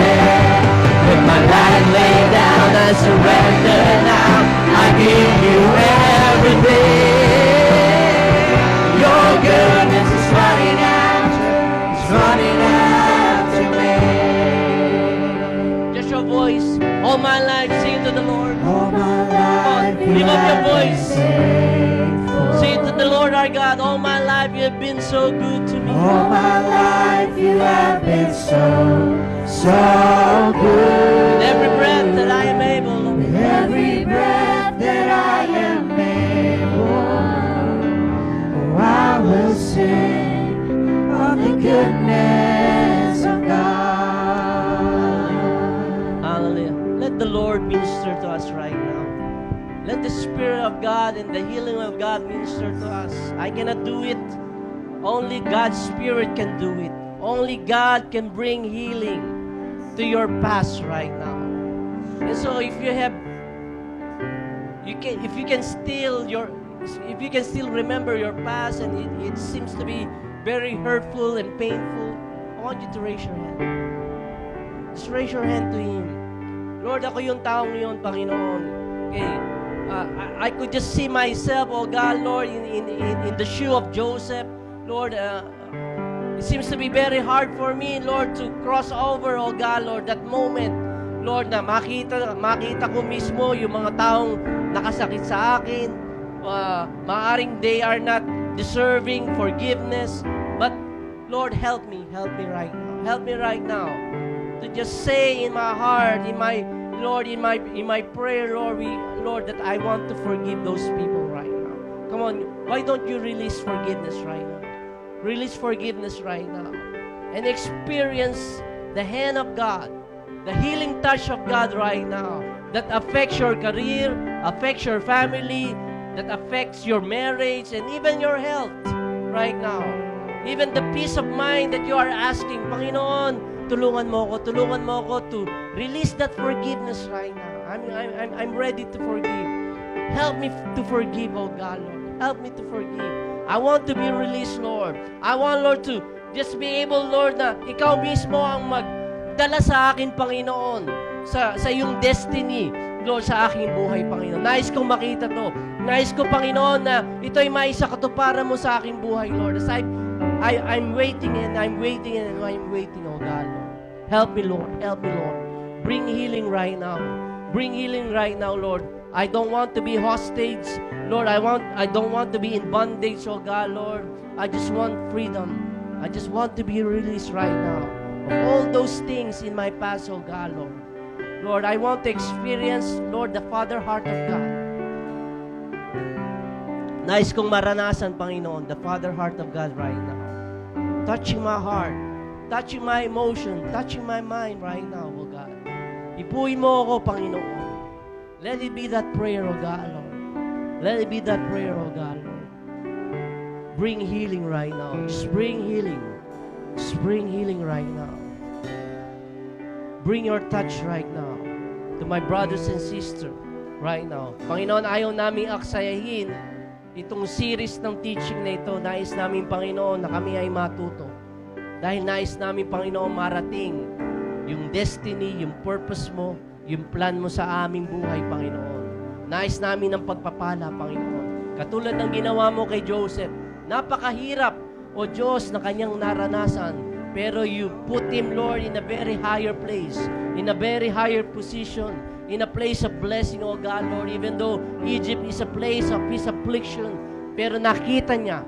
With my life laid down, I surrender now. I give you everything. Your goodness is running after, it's running after me. Just your voice. All my life, sing to the Lord. All my life, you Lift up your have been voice. faithful. Sing to the Lord our God. All my life, you have been so good to me. All my life you have been so good. With every breath that I am able. With every breath that I am able, oh, I will sing of the goodness of God. Hallelujah. Let the Lord minister to us right now. Let the Spirit of God and the healing of God minister to us. I cannot do it. Only God's Spirit can do it. Only God can bring healing to your past right now. And so if you have, if you can still remember your past and it seems to be very hurtful and painful, I want you to raise your hand. Just raise your hand to Him. Lord, ako yung taong yun, Panginoon. Okay. I could just see myself, oh God, Lord, in the shoe of Joseph. Lord, it seems to be very hard for me, Lord, to cross over, oh God, Lord, that moment, Lord, na makita ko mismo yung mga taong nakasakit sa akin. Maaring they are not deserving forgiveness, but Lord, help me right now. Help me right now to just say in my heart, in my prayer, Lord, that I want to forgive those people right now. Come on, why don't you release forgiveness right now? Release forgiveness right now and experience the hand of God, the healing touch of God right now that affects your career, affects your family, that affects your marriage and even your health right now. Even the peace of mind that you are asking, Panginoon, tulungan mo ako to release that forgiveness right now. I'm ready to forgive. Help me to forgive, oh God, Lord. Help me to forgive. I want to be released, Lord. I want, Lord, to just be able, Lord, na Ikaw mismo ang magdala sa akin, Panginoon, sa iyong destiny, Lord, sa aking buhay, Panginoon. Nais kong makita to. Nais ko, Panginoon, na ito'y maisakatuparan mo sa aking buhay, Lord. As I'm waiting and I'm waiting and I'm waiting, oh God, Lord. Help me, Lord. Help me, Lord. Bring healing right now. Bring healing right now, Lord. I don't want to be hostage. Lord, I don't want to be in bondage, oh God, Lord. I just want freedom. I just want to be released right now of all those things in my past, oh God, Lord. Lord, I want to experience, Lord, the Father heart of God. Nais kong maranasan, Panginoon, the Father heart of God right now. Touching my heart, touching my emotion, touching my mind right now, oh God. Ipuin mo ako, Panginoon. Let it be that prayer, oh God, Lord. Let it be that prayer, oh God, Lord. Bring healing right now. Just bring healing. Just bring healing right now. Bring your touch right now to my brothers and sisters right now. Panginoon, ayaw namin aksayahin itong series ng teaching na ito. Nais namin, Panginoon, na kami ay matuto. Dahil nais namin, Panginoon, marating yung destiny, yung purpose mo, yung plan mo sa aming buhay, Panginoon. Nais namin ng pagpapala, Panginoon. Katulad ng ginawa mo kay Joseph, napakahirap, O Diyos, na kanyang naranasan. Pero you put him, Lord, in a very higher place, in a very higher position, in a place of blessing, O God, Lord. Even though Egypt is a place of his affliction, pero nakita niya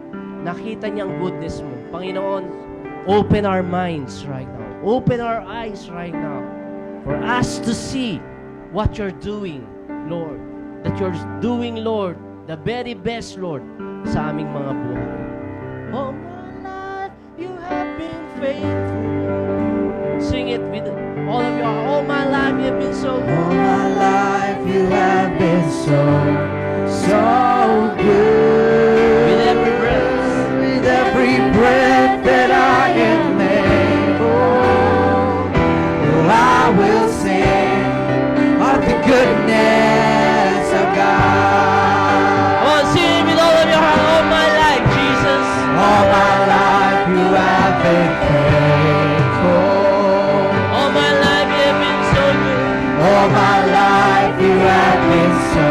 ang goodness mo. Panginoon, open our minds right now. Open our eyes right now for us to see what you're doing, Lord. That you're doing, Lord, the very best, Lord, sa aming mga buhay. All my life, you have been faithful. Sing it with all of your, all my life, you have been so good. All my life you have been so good. With every breath. With every breath that I am able, I will sing of the goodness of God. Come on, sing it with all of your heart. All my life, Jesus. All my life you have been faithful. All my life, you have been so good. All my life you have been so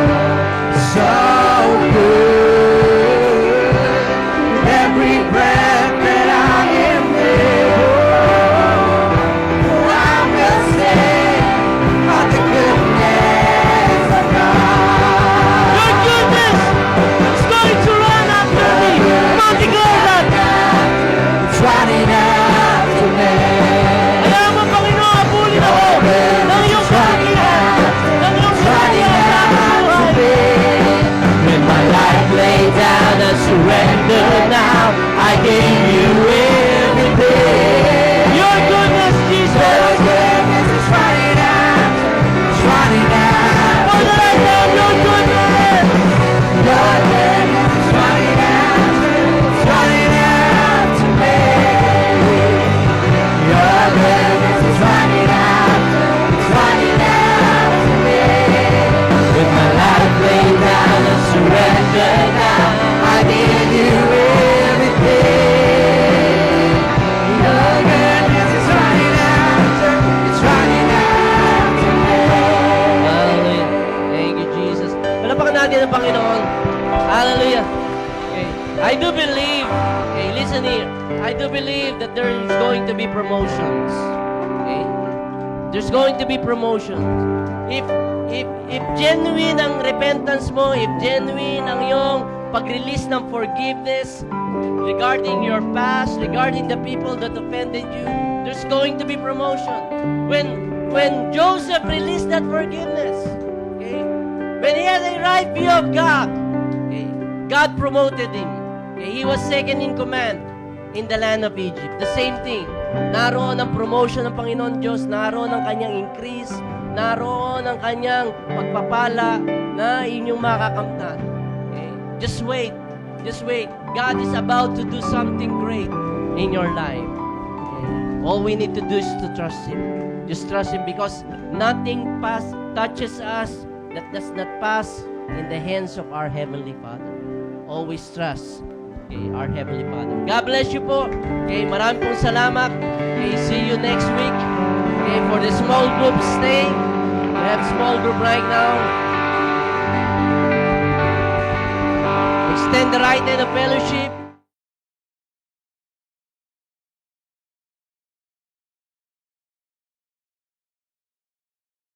good. With every breath that I am able, I will sing of the goodness of God. Your goodness is going to run after me. Come on, declare that. It's running after me. Kaya mo, Panginoon, abulin ako ng iyong kahilingan, ng iyong Running kahilingan sa after buhay. me. With my life laid down, I surrender now. I gave you everything. Your goodness, Jesus. Your goodness is running after, it's running after. For that I love your goodness. Your goodness is running after, it's running after me. Your goodness is running after, it's running after me. With my life laid down and surrender now, I give you everything. Your goodness is running after, it's running after me. Hallelujah. Thank you, Jesus. Palapakan natin ang Panginoon. Hallelujah. Okay. I do believe, okay, listen here. I do believe that there is going to be promotions. Okay? There's going to be promotions. If genuine ang repentance mo, if genuine ang iyong pag-release ng forgiveness regarding your past, regarding the people that offended you, there's going to be promotion. When Joseph released that forgiveness, okay, when he had a right view of God, okay, God promoted him. Okay, he was second in command in the land of Egypt. The same thing. Naroon ang promotion ng Panginoon Diyos, naroon ang kanyang increase, naroon ang kanyang pagpapala na inyong makakamtan. Okay? Just wait. Just wait. God is about to do something great in your life. Okay? All we need to do is to trust Him. Just trust Him because nothing touches us that does not pass in the hands of our Heavenly Father. Always trust our Heavenly Father. God bless you po. Okay, maraming pong salamat. Okay, see you next week. Okay, for the small group, stay. We have small group right now. Extend the right hand of fellowship.